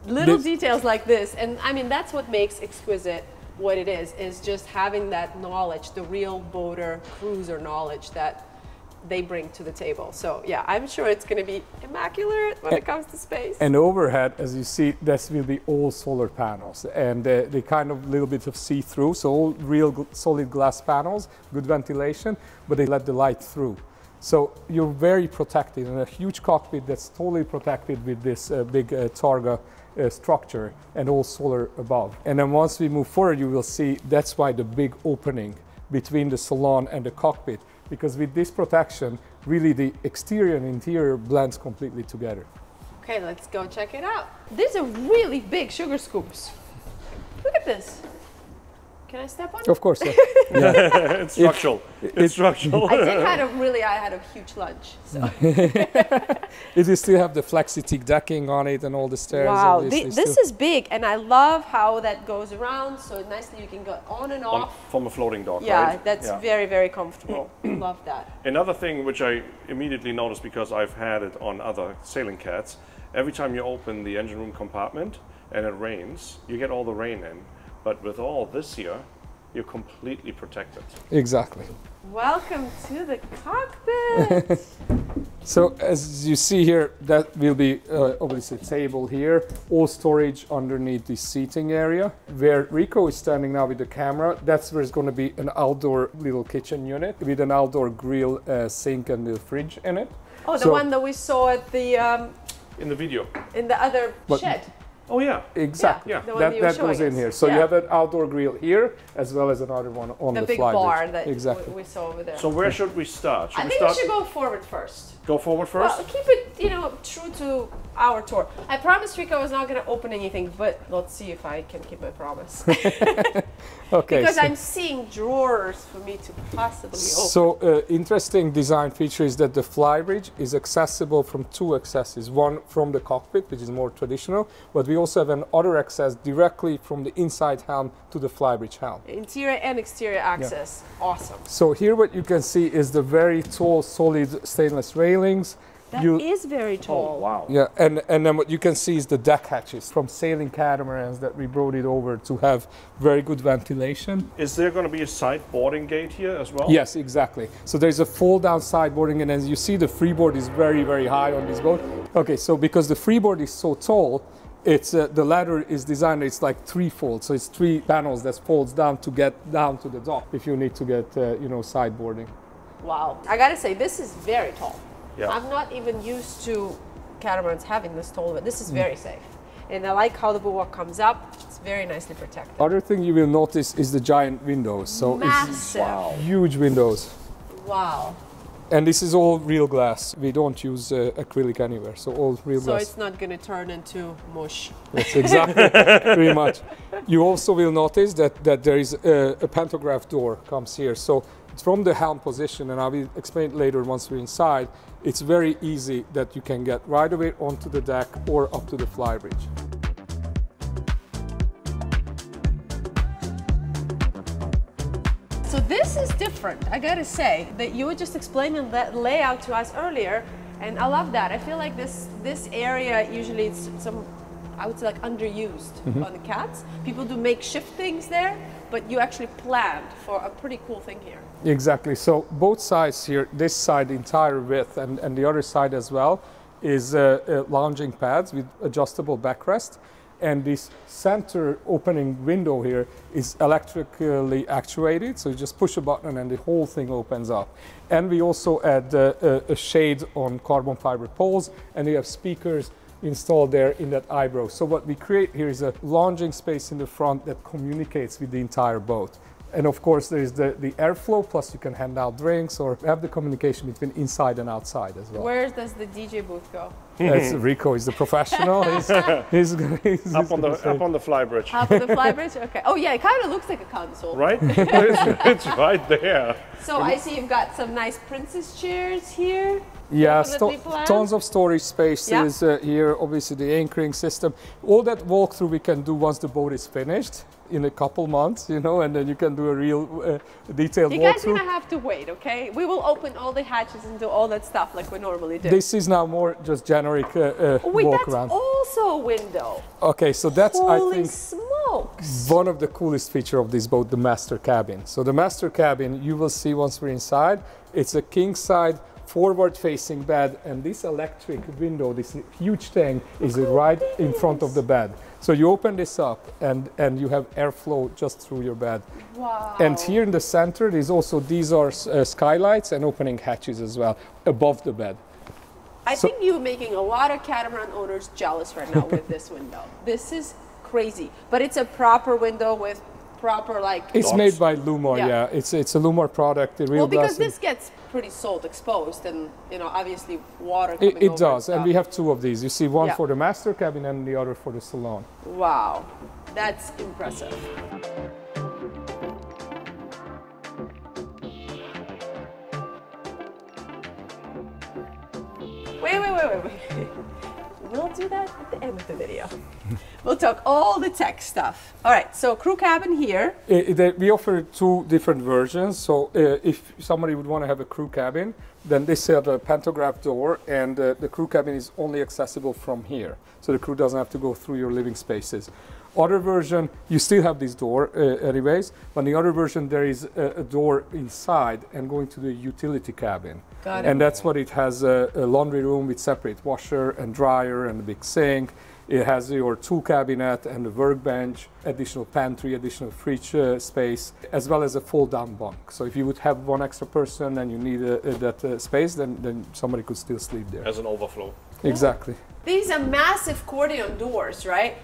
little details like this, and I mean that's what makes Exquisite what it is just having that knowledge, the real boater, cruiser knowledge that they bring to the table. So yeah, I'm sure it's going to be immaculate when it comes to space. And overhead, as you see, this will be all solar panels, and they kind of little bit of see-through, so all real solid glass panels, good ventilation, but they let the light through. So you're very protected, and a huge cockpit that's totally protected with this big Targa structure and all solar above. And then once we move forward, you will see that's why the big opening between the salon and the cockpit, because with this protection, really the exterior and interior blends completely together. Okay, let's go check it out. These are really big sugar scoops. Look at this. Can I step on it? Of course, yeah. It's structural. It's structural. I did kind of really, I had a huge lunch. So. It will still have the flexi-teak decking on it and all the stairs. Wow, obviously this still. is big, and I love how that goes around so nicely. You can go on and off. From a floating dock, Yeah, right? that's very, very comfortable. Love that. Another thing which I immediately noticed because I've had it on other sailing cats, every time you open the engine room compartment and it rains, you get all the rain in. But with all this here, you're completely protected. Exactly. Welcome to the cockpit. So as you see here, that will be obviously a table here, all storage underneath the seating area. Where Rico is standing now with the camera, that's where it's going to be an outdoor little kitchen unit with an outdoor grill, sink and the fridge in it. Oh, the So- one that we saw at the In the video. in the other But- shed. Oh yeah. Exactly. Yeah. The one that you were That goes showing in us. here. So Yeah. you have an outdoor grill here as well as another one on The the big fly bar bridge. that Exactly. we saw over there. So where should we start? I Should think we we start? should go forward first. Go forward first? Well, keep it, true to our tour. I promised Rico I was not going to open anything, but let's see if I can keep my promise. Okay. Because so- I'm seeing drawers for me to possibly open. So interesting design feature is that the flybridge is accessible from two accesses. One from the cockpit, which is more traditional, but we also have an other access directly from the inside helm to the flybridge helm. Interior and exterior access. Awesome. So here what you can see is the very tall, solid stainless railings. That You- is very tall. Oh wow. Yeah, and then what you can see is the deck hatches from sailing catamarans that we brought it over to have very good ventilation. Is there going to be a side boarding gate here as well? Yes, exactly. So there's a fold-down sideboarding, and as you see, the freeboard is very, very high on this boat. Okay, so because the freeboard is so tall, it's the ladder is designed. It's like threefold, so it's three panels that folds down to get down to the dock if you need to get sideboarding. Wow. I gotta say, this is very tall. Yeah. I'm not even used to catamarans having this tall, but this is very safe. And I like how the bulwark comes up. It's very nicely protected. Other thing you will notice is the giant windows. So Massive. it's huge windows. Wow. And this is all real glass. We don't use acrylic anywhere, so all real So glass. it's not going to turn into mush. That's exactly, pretty much. You also will notice that there is a pantograph door comes here. So from the helm position, and I will explain it later once we're inside, it's very easy that you can get right away onto the deck or up to the flybridge. So this is different, I gotta say, that you were just explaining that layout to us earlier, and I love that. I feel like this area usually it's I would say like underused on the cats. People do makeshift things there, but you actually planned for a pretty cool thing here. Exactly. So both sides here, this side, the entire width, and the other side as well, is lounging pads with adjustable backrest. And this center opening window here is electrically actuated. So you just push a button and the whole thing opens up. And we also add a shade on carbon fiber poles, and we have speakers installed there in that eyebrow. So what we create here is a lounging space in the front that communicates with the entire boat. And of course there is the airflow, plus you can hand out drinks or have the communication between inside and outside as well. Where does the DJ booth go? That's Rico is the professional. he's Up on the flybridge. Half of the flybridge? Okay. Oh yeah, it kind of looks like a console. Right? it's right there. So I see you've got some nice princess chairs here. Yeah, Definitely planned. tons of storage spaces here, obviously the anchoring system. All that walkthrough we can do once the boat is finished in a couple months, and then you can do a real detailed You guys are walkthrough. gonna have to wait, okay? We will open all the hatches and do all that stuff like we normally do. This is now more just generic Wait, walk that's around. also a window. Okay, so that's I Holy think smokes! one of the coolest feature of this boat, the master cabin. So the master cabin, you will see once we're inside, it's a king side forward-facing bed, and this electric window, this huge thing, is right in front of the bed. So you open this up, and you have airflow just through your bed. Wow. And here in the center, these are skylights and opening hatches as well above the bed. I think you're making a lot of catamaran owners jealous right now with this window. This is crazy, but it's a proper window with proper It's Doors. made by Lumar, Yeah. yeah. It's a Lumar product, the real well, because glass. this gets pretty salt exposed, and obviously water coming It over does, and and we stuff. have two of these. You see one Yeah. for the master cabin and the other for the salon. Wow, that's impressive. Wait. We'll do that at the end of the video. We'll talk all the tech stuff. All right, so crew cabin here. We offer two different versions. So if somebody would want to have a crew cabin, then this has a pantograph door, and the crew cabin is only accessible from here. So the crew doesn't have to go through your living spaces. Other version, you still have this door anyways, but in the other version there is a door inside and going to the utility cabin. Got it. And that's what it has, a laundry room with separate washer and dryer and a big sink. It has your tool cabinet and a workbench, additional pantry, additional fridge space, as well as a fold-down bunk. So if you would have one extra person and you need that space, then somebody could still sleep there. As an overflow. Exactly. These are massive accordion doors, right?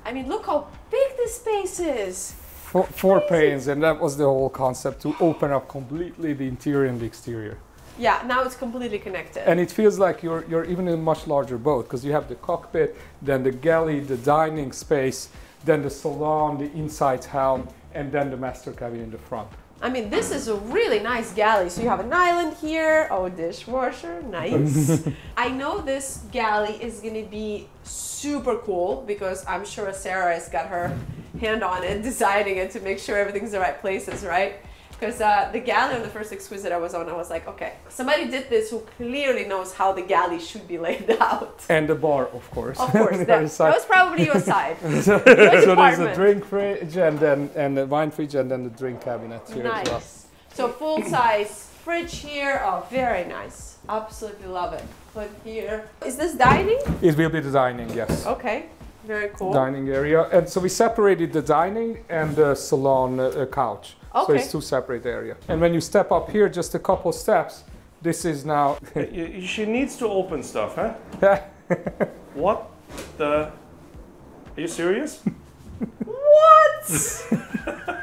I mean, look how big this space is. Four panes, and that was the whole concept, to open up completely the interior and the exterior. Yeah, now it's completely connected. And it feels like you're even in a much larger boat, because you have the cockpit, then the galley, the dining space, then the salon, the inside helm, and then the master cabin in the front. I mean, this is a really nice galley. So you have an island here, oh, dishwasher, nice. I know this galley is gonna be super cool because I'm sure Sarah has got her hand on it, designing it to make sure everything's the right places, right? Because the galley on the first Exquisite I was on, I was like, okay, somebody did this who clearly knows how the galley should be laid out. And the bar, of course. Of course, that was probably your side. So there's a drink fridge and the wine fridge and then the drink cabinet here as well. Nice. So full-size fridge here. Oh, very nice. Absolutely love it. Put here. Is this dining? It will be the dining, yes. Okay, very cool. Dining area. And so we separated the dining and the salon couch. So Okay. it's two separate areas. And when you step up here, just a couple steps, this is now... She needs to open stuff, huh? What the... Are you serious? What?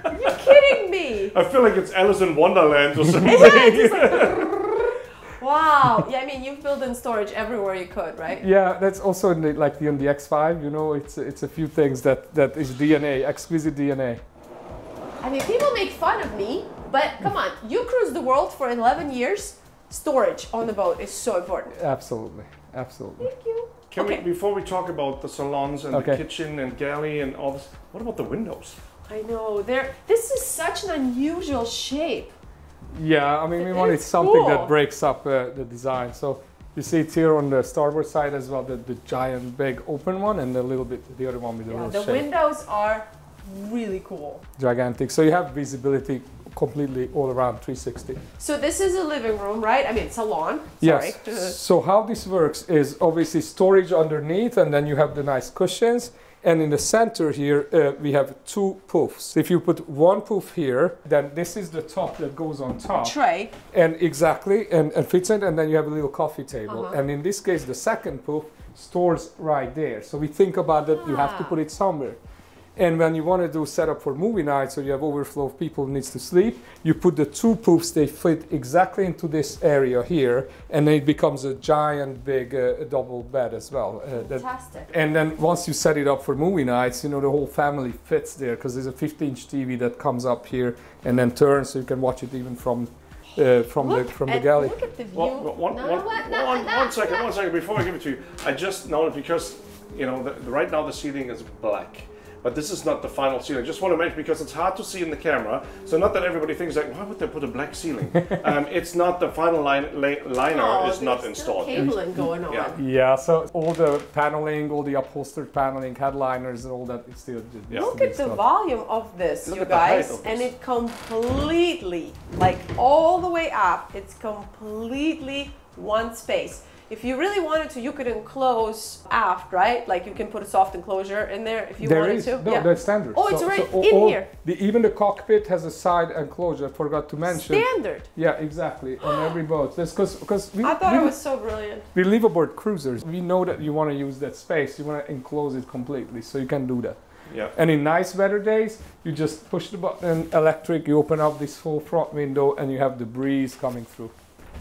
Are you kidding me? I feel like it's Alice in Wonderland or something. Yeah, it's just like, wow. Yeah, I mean, you've built in storage everywhere you could, right? Yeah, that's also in the, like on the X5, you know, it's a few things that is DNA, Exquisite DNA. I mean, people make fun of me, but come on, you cruised the world for 11 years. Storage on the boat is so important. Absolutely, absolutely. Thank you. Can Okay. we, before we talk about the salons and the kitchen and galley and all this, what about the windows? I know, this is such an unusual shape. Yeah, I mean, we It wanted is something cool. that breaks up the design. So you see it here on the starboard side as well, the giant big open one, and a little bit the other one with the Yeah, little the shape. windows are really cool. Gigantic. So you have visibility completely all around 360. So this is a living room, right? I mean, salon. Yes. Sorry. So how this works is obviously storage underneath, and then you have the nice cushions. And in the center here, we have two poofs. If you put one poof here, then this is the top that goes on top. Tray. And exactly, and fits in, and then you have a little coffee table. Uh-huh. And in this case, the second poof stores right there. So we think about that, you have to put it somewhere. And when you want to do setup for movie night, so you have overflow of people who needs to sleep, you put the two poofs, they fit exactly into this area here, and then it becomes a giant big double bed as well. Fantastic. And then once you set it up for movie nights, you know, the whole family fits there, because there's a 50-inch TV that comes up here and then turns, so you can watch it even from the galley. Look at the view. One second, before I give it to you. I just noticed, because, you know, right now the ceiling is black. But this is not the final ceiling. I just want to mention, because it's hard to see in the camera. So not that everybody thinks like, why would they put a black ceiling? It's not, the final liner is not installed. Cabling going on. Yeah. Yeah, so all the paneling, all the upholstered paneling, headliners and all that is still just Look at the volume of this, Look you at the height guys. of And this. it completely, like all the way up, it's completely one space. If you really wanted to, you could enclose aft, right? Like you can put a soft enclosure in there if you wanted to. No, that's standard. Oh, it's right in here. Even the cockpit has a side enclosure. I forgot to mention. Standard. Yeah, exactly. On every boat. That's because I thought it was so brilliant. we live aboard cruisers. We know that you want to use that space. You want to enclose it completely, so you can do that. Yeah. And in nice weather days, you just push the button, electric. You open up this full front window, and you have the breeze coming through.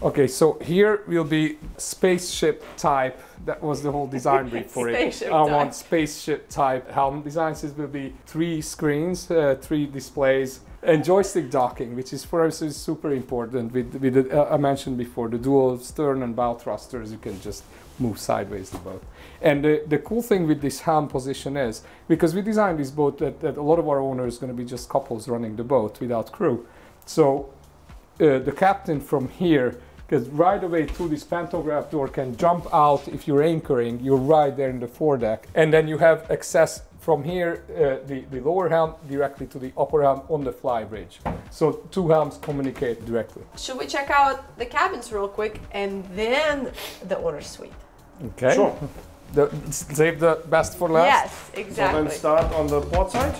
Okay, so here will be spaceship type. That was the whole design brief for it. Spaceship I type. want spaceship type helm designs. This will be 3 screens, 3 displays, And joystick docking, which is for us is super important. With the, I mentioned before, the dual stern and bow thrusters, you can just move sideways the boat. And the cool thing with this helm position is, because we designed this boat that a lot of our owners are going to be just couples running the boat without crew. So the captain from here gets right away through this pantograph door, can jump out. If you're anchoring, you're right there in the foredeck. And then you have access from here, the lower helm directly to the upper helm on the fly bridge. So two helms communicate directly. Should we check out the cabins real quick and then the owner's suite? Okay. Sure. Save the best for last. Yes, So exactly. then start on the port side.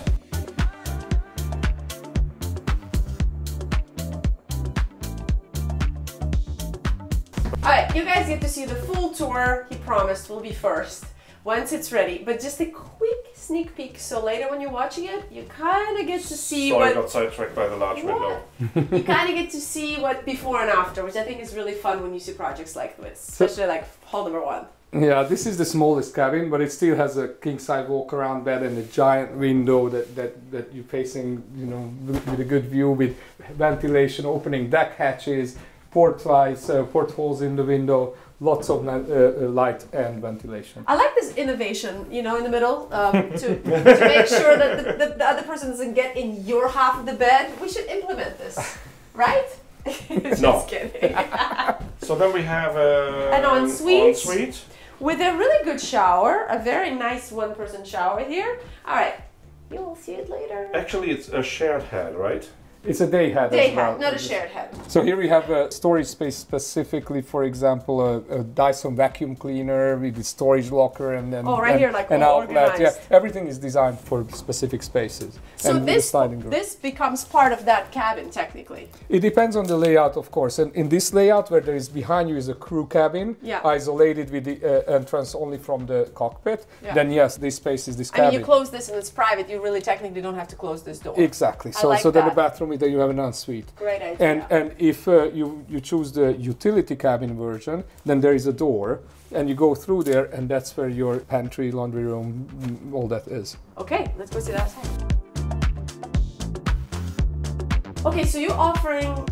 Alright, you guys get to see the full tour. He promised will be first once it's ready. But just a quick sneak peek, so later when you're watching it, you kind of get to see Sorry, I what... got sidetracked by the large window. You kind of get to see what before and after, which I think is really fun when you see projects like this, especially like Hull number 1. Yeah, this is the smallest cabin, but it still has a king-size walk-around bed and a giant window that you're facing, you know, with a good view, with ventilation, opening deck hatches, portholes in the window, lots of light and ventilation. I like this innovation, you know, in the middle, to make sure that the other person doesn't get in your half of the bed. We should implement this, right? Just No. kidding. So then we have An ensuite. ensuite. With a really good shower, a very nice one-person shower here. All right, you will see it later. Actually, it's a shared head, right? It's a day head Day as well. head, not a shared head. So here we have a storage space specifically, for example, a Dyson vacuum cleaner with the storage locker and then Oh, right here, like an all outlet. Yeah, organized. everything is designed for specific spaces. So and with the this sliding door. this becomes part of that cabin technically. It depends on the layout, of course. And in this layout, where there is behind you is a crew cabin, Yeah. isolated with the entrance only from the cockpit, Yeah. then yes, this space is this I mean, cabin. you close this and it's private. You really technically don't have to close this door. Exactly. I So, like so then the that. bathroom is that you have an ensuite. Great idea. And if you choose the utility cabin version, then there is a door, and you go through there, and that's where your pantry, laundry room, all that is. Okay, let's go see that outside. Okay, so you're offering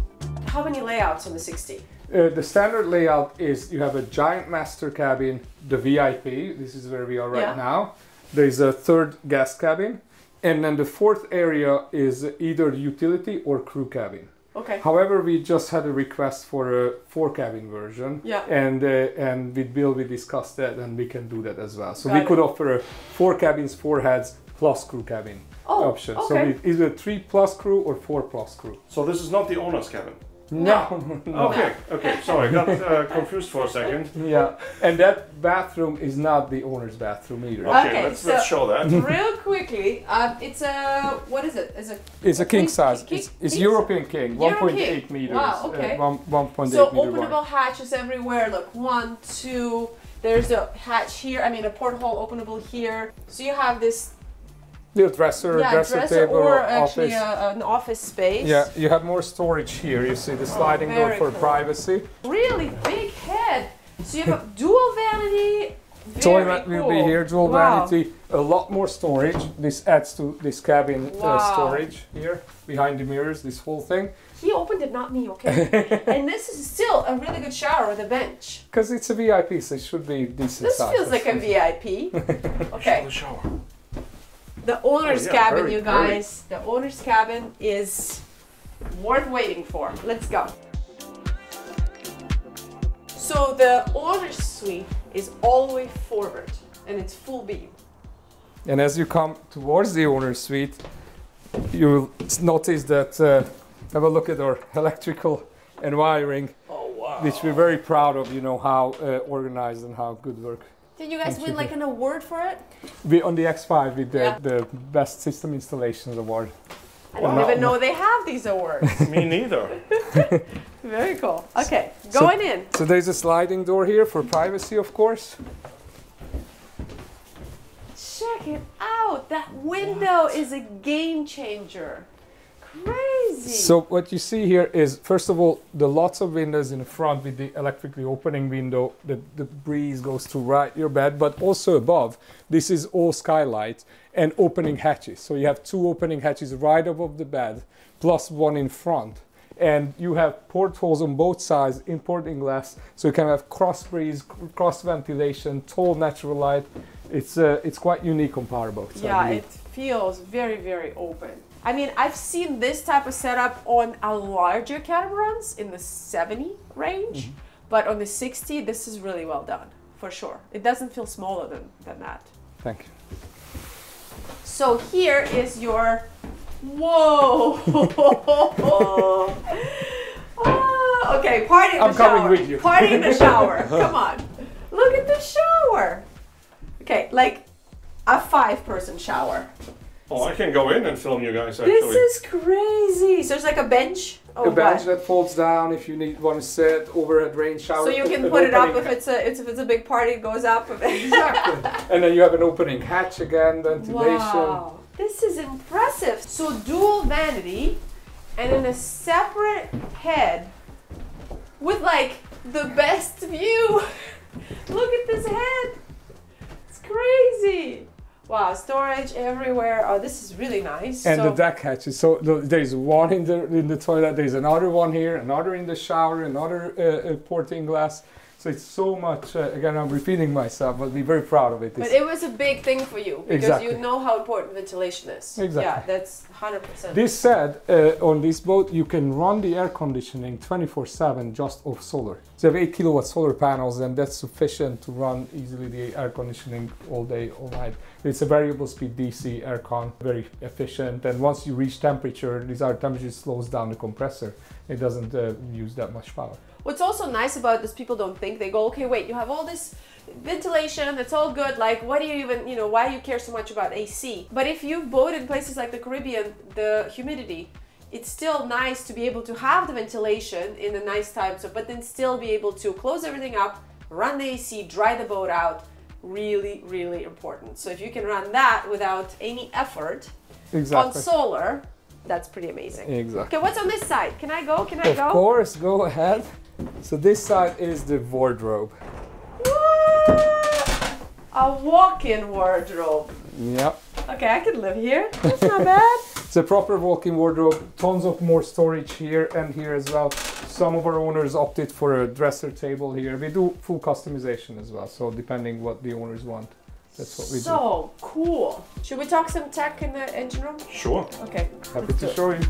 how many layouts on the 60? The standard layout is you have a giant master cabin, the VIP. This is where we are right Yeah. now. There is a third guest cabin, and then the fourth area is either utility or crew cabin. Okay. However, we just had a request for a 4-cabin version, Yeah. and with Bill we discussed that, and we can do that as well. So Got we it. could offer a 4 cabins, 4 heads plus crew cabin Oh, option. So okay. we either 3 plus crew or 4 plus crew. So this is not the owner's cabin. No. Okay, okay. Sorry, I got confused for a second. Yeah, and that bathroom is not the owner's bathroom either. Okay, Okay, let's so- show that. Real quickly, it's a what is it? It's a king size. king- It's king- European king, European 1.8 king. meters. Wow, okay. 1.8 So meter openable wide. hatches everywhere. Look, 1, 2. There's a hatch here. I mean, a porthole openable here. So you have this Little dresser table, or actually office. an office space. Yeah, you have more storage here. You see the sliding door very for cool. privacy. Really big head. So you have a dual vanity. Toilet Very will cool. be here, dual Wow. vanity, a lot more storage. This adds to this cabin Wow. storage here, behind the mirrors, this whole thing. He opened it, not me, okay? And this is still a really good shower with a bench. Because it's a VIP, so it should be decent This size. feels like a VIP. Okay. The shower. The owner's Oh, yeah, cabin, very, you guys. The owner's cabin is worth waiting for. Let's go. So the owner's suite is all the way forward and it's full beam. And as you come towards the owner's suite, you will notice that, have a look at our electrical and wiring, Oh wow. which we're very proud of, you know, how organized and how good work. Did you guys win like an award for it? We on the X5 with Yeah. the Best System Installations Award. I don't even know they have these awards. Me neither. Very cool. Okay, So- going in. So there's a sliding door here for privacy, of course. Check it out. That window is a game changer. Crazy. So what you see here is, first of all, the lots of windows in the front with the electrically opening window. The breeze goes through right your bed, but also above, this is all skylight. and opening hatches. So you have 2 opening hatches right above the bed, plus 1 in front. And you have portholes on both sides, import ingress, so you can have cross breeze, cross ventilation, tall natural light. It's quite unique on powerboats. Yeah, it feels very, very open. I mean, I've seen this type of setup on a larger catamarans in the 70 range, but on the 60, this is really well done, for sure. It doesn't feel smaller than that. Thank you. So here is your, whoa! Okay, party in the shower. I'm coming with you. Party in the shower, come on. Look at the shower. Okay, like a 5-person shower. Oh, I can go in and film you guys, actually. This is crazy. So there's like a bench. A bench that folds down if you want to sit, overhead rain shower. So you can put it up if it's a big party, it goes up. Exactly. And then you have an opening hatch again, ventilation. Wow, this is impressive. So dual vanity, and in a separate head with like the best view. Look at this head. It's crazy. Wow, storage everywhere. Oh, this is really nice. And the deck hatches. So there's one in the toilet. There's another one here, another in the shower, another porting glass. So it's so much. Again, I'm repeating myself, but we're very proud of it. But it was a big thing for you because Exactly. you know how important ventilation is. Exactly. Yeah, that's 100%. This said, on this boat, you can run the air conditioning 24/7 just off solar. So you have 8 kilowatt solar panels, and that's sufficient to run easily the air conditioning all day, all night. It's a variable speed DC aircon, very efficient. And once you reach temperature, desired temperature slows down the compressor. It doesn't use that much power. What's also nice about this, people don't think, they go, okay, wait, you have all this ventilation, that's all good, like, why do you even, why do you care so much about AC? But if you've boated in places like the Caribbean, the humidity, it's still nice to be able to have the ventilation in the nice times, but then still be able to close everything up, run the AC, dry the boat out. Really, really important. So if you can run that without any effort on solar, that's pretty amazing. Exactly. Okay, what's on this side? Can I go? Can I go? Of course, go ahead. So this side is the wardrobe. What? A walk-in wardrobe. Yep. Okay, I could live here. That's not bad. It's a proper walk-in wardrobe. Tons of more storage here and here as well. Some of our owners opted for a dresser table here. We do full customization as well. So depending what the owners want, that's what we do. So cool. Should we talk some tech in the engine room? Sure. Okay. Happy to show you.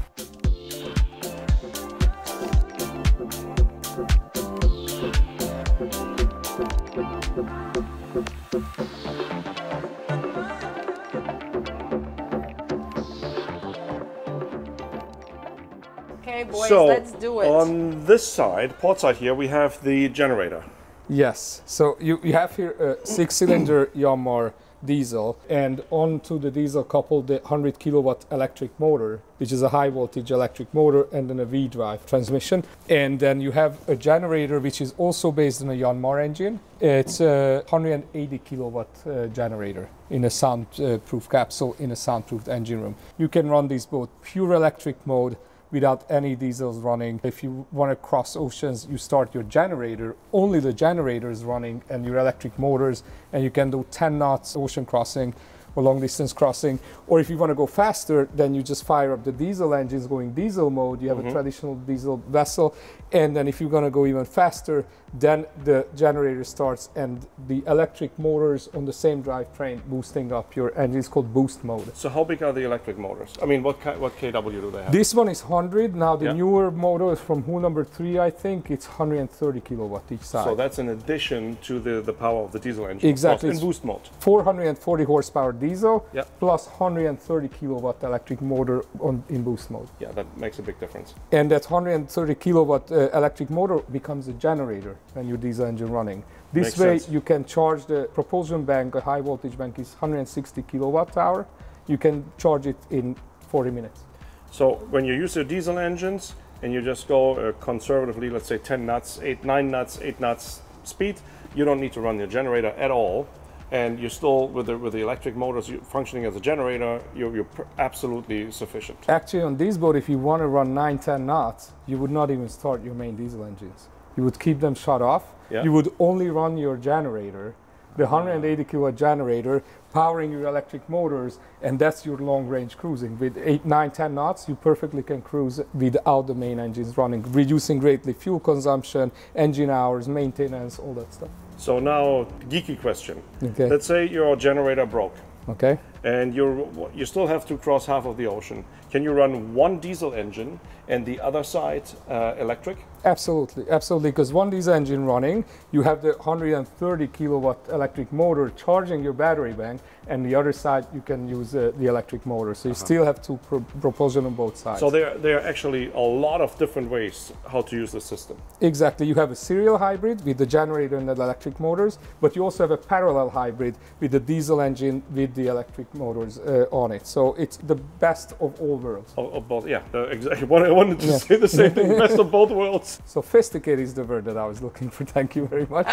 Okay, boys, So let's do it. on this side, port side here, we have the generator. Yes. So you have here a 6-cylinder Yanmar diesel, and onto the diesel coupled the 100 kilowatt electric motor, which is a high voltage electric motor, and then a V-drive transmission. And then you have a generator which is also based on a Yanmar engine. It's a 180 kilowatt generator in a soundproof capsule in a soundproofed engine room. You can run these both pure electric mode without any diesels running. If you want to cross oceans, you start your generator, only the generator is running, and your electric motors, and you can do 10 knots ocean crossing or long distance crossing. Or if you want to go faster, then you just fire up the diesel engines going diesel mode. You have a traditional diesel vessel. And then if you're going to go even faster, then the generator starts and the electric motors on the same drivetrain boosting up your engine is called boost mode. So how big are the electric motors? I mean, what KW do they have? This one is 100. Now the Yeah. newer motor is from Hull number 3, I think. It's 130 kilowatt each side. So that's in addition to the power of the diesel engine. Exactly. In boost mode. 440 horsepower diesel Yeah. plus 130 kilowatt electric motor in boost mode. Yeah, that makes a big difference. And that 130 kilowatt electric motor becomes a generator when your diesel engine running. This Makes way sense. you can charge the propulsion bank. A high voltage bank is 160 kilowatt hour. You can charge it in 40 minutes. So when you use your diesel engines and you just go conservatively, let's say 10 knots, 9 knots, 8 knots speed, you don't need to run your generator at all. And you're still, with the electric motors functioning as a generator, you're absolutely sufficient. Actually, on this boat, if you want to run 9-10 knots, you would not even start your main diesel engines. You would keep them shut off. Yeah. You would only run your generator, the 180 kilowatt generator powering your electric motors, and that's your long range cruising. With 8, 9, 10 knots, you perfectly can cruise without the main engines running, reducing greatly fuel consumption, engine hours, maintenance, all that stuff. So now, geeky question. Okay. Let's say your generator broke. Okay. And you still have to cross half of the ocean. Can you run one diesel engine and the other side electric? Absolutely, absolutely. Because one diesel engine running, you have the 130 kilowatt electric motor charging your battery bank, and the other side you can use the electric motor. So you still have two propulsion on both sides. So there are actually a lot of different ways how to use the system. Exactly. You have a serial hybrid with the generator and the electric motors, but you also have a parallel hybrid with the diesel engine with the electric motors on it. So it's the best of all worlds. Of both, yeah, exactly. I wanted to say the same thing, best of both worlds. Sophisticated is the word that I was looking for. Thank you very much.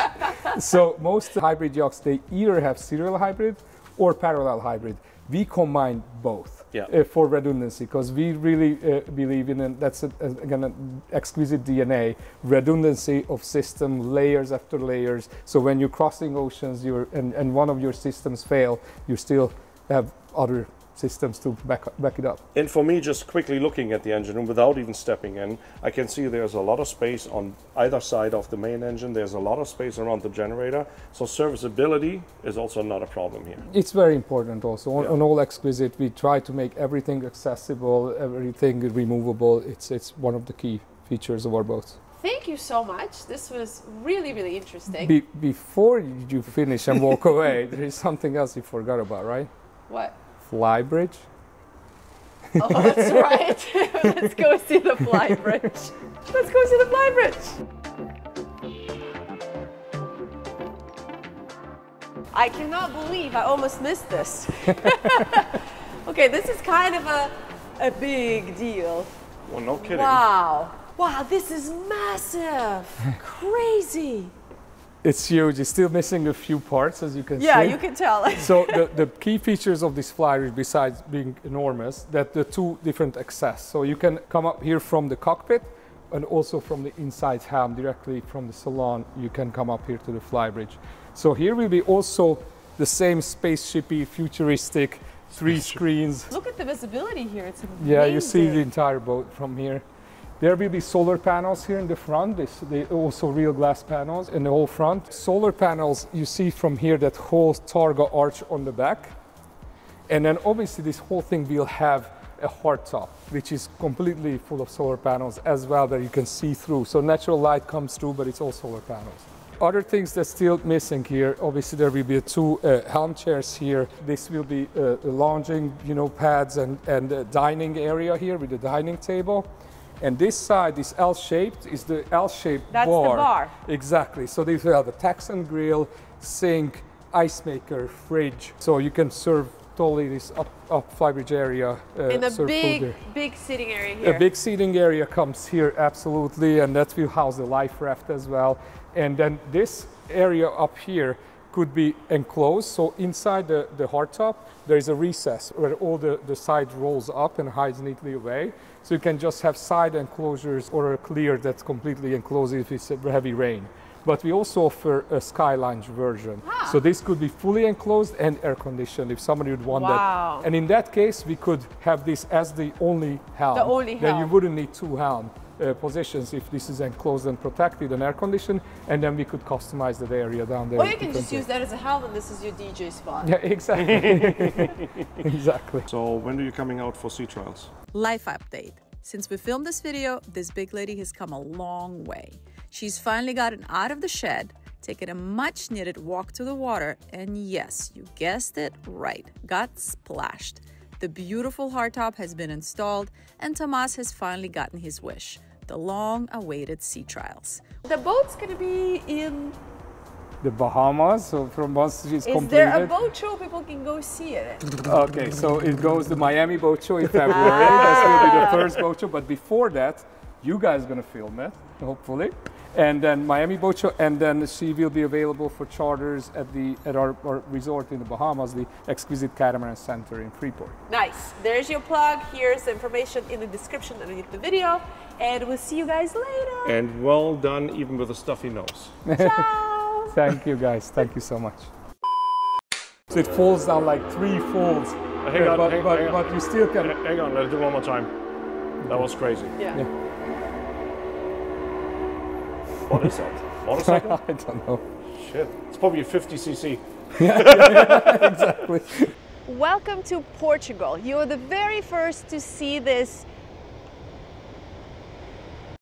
So most hybrid yachts, they either have serial hybrid or parallel hybrid. We combine both for redundancy, because we really believe in, and that's again an exquisite DNA, redundancy of system, layers after layers. So when you're crossing oceans, and one of your systems fail, you still have other systems to back it up. And for me, just quickly looking at the engine room without even stepping in, I can see there's a lot of space on either side of the main engine. There's a lot of space around the generator. So serviceability is also not a problem here. It's very important also. On all Exquisite, we try to make everything accessible, everything removable. It's one of the key features of our boats. Thank you so much. This was really, really interesting. Before you finish and walk away, there is something else you forgot about, right? What? Flybridge. Oh, that's right. Let's go see the flybridge. Let's go see the flybridge. I cannot believe I almost missed this. Okay, this is kind of a big deal. Well, no kidding. Wow. Wow, this is massive. Crazy. It's huge. It's still missing a few parts, as you can see. Yeah, you can tell. So the key features of this flybridge, besides being enormous, that the two different access. So you can come up here from the cockpit, and also from the inside helm, directly from the salon, you can come up here to the flybridge. So here will be also the same spaceshipy, futuristic, 3 screens. Look at the visibility here. It's amazing. Yeah, you see the entire boat from here. There will be solar panels here in the front. They also real glass panels in the whole front. Solar panels, you see from here that whole Targa arch on the back. And then obviously this whole thing will have a hardtop, which is completely full of solar panels as well, that you can see through. So natural light comes through, but it's all solar panels. Other things that's still missing here, obviously there will be 2 helm chairs here. This will be lounging, pads and a dining area here with the dining table. And this side, this L-shaped, is the L-shaped bar. That's the bar. Exactly. So these will have a Texan grill, sink, ice maker, fridge. So you can serve totally this up flybridge area. In a big sitting area here. A big seating area comes here, absolutely, and that will house the life raft as well. And then this area up here could be enclosed. So inside the hardtop, there is a recess where all the side rolls up and hides neatly away. So you can just have side enclosures or a clear that's completely enclosed if it's a heavy rain. But we also offer a sky lounge version. Ah. So this could be fully enclosed and air conditioned if somebody would want that. And in that case, we could have this as the only helm. The only helm. Then you wouldn't need 2 helm positions if this is enclosed and protected and air conditioned, and then we could customize that area down there. Or you can just use that as a helm and this is your DJ spot. Yeah, exactly. Exactly. So when are you coming out for sea trials? Life update. Since we filmed this video, this big lady has come a long way. She's finally gotten out of the shed, taken a much needed walk to the water, and yes, you guessed it right, got splashed. The beautiful hardtop has been installed, and Tomas has finally gotten his wish, the long-awaited sea trials. The boat's gonna be in the Bahamas, so from once it's completed. Is there a boat show people can go see it? Okay, so it goes the Miami Boat Show in February. That's going to be the first boat show, but before that, you guys are going to film it, hopefully. And then Miami Boat Show, and then she will be available for charters at our resort in the Bahamas, the Exquisite Catamaran Center in Freeport. Nice. There's your plug. Here's the information in the description underneath the video. And we'll see you guys later. And well done, even with a stuffy nose. Ciao. Thank you, guys. Thank you so much. So it falls down like 3 folds. Hang on, but you still can. Hang on, let's do it one more time. That was crazy. Yeah. What is that? Motorcycle? I don't know. Shit. It's probably a 50cc. Exactly. Welcome to Portugal. You are the very first to see this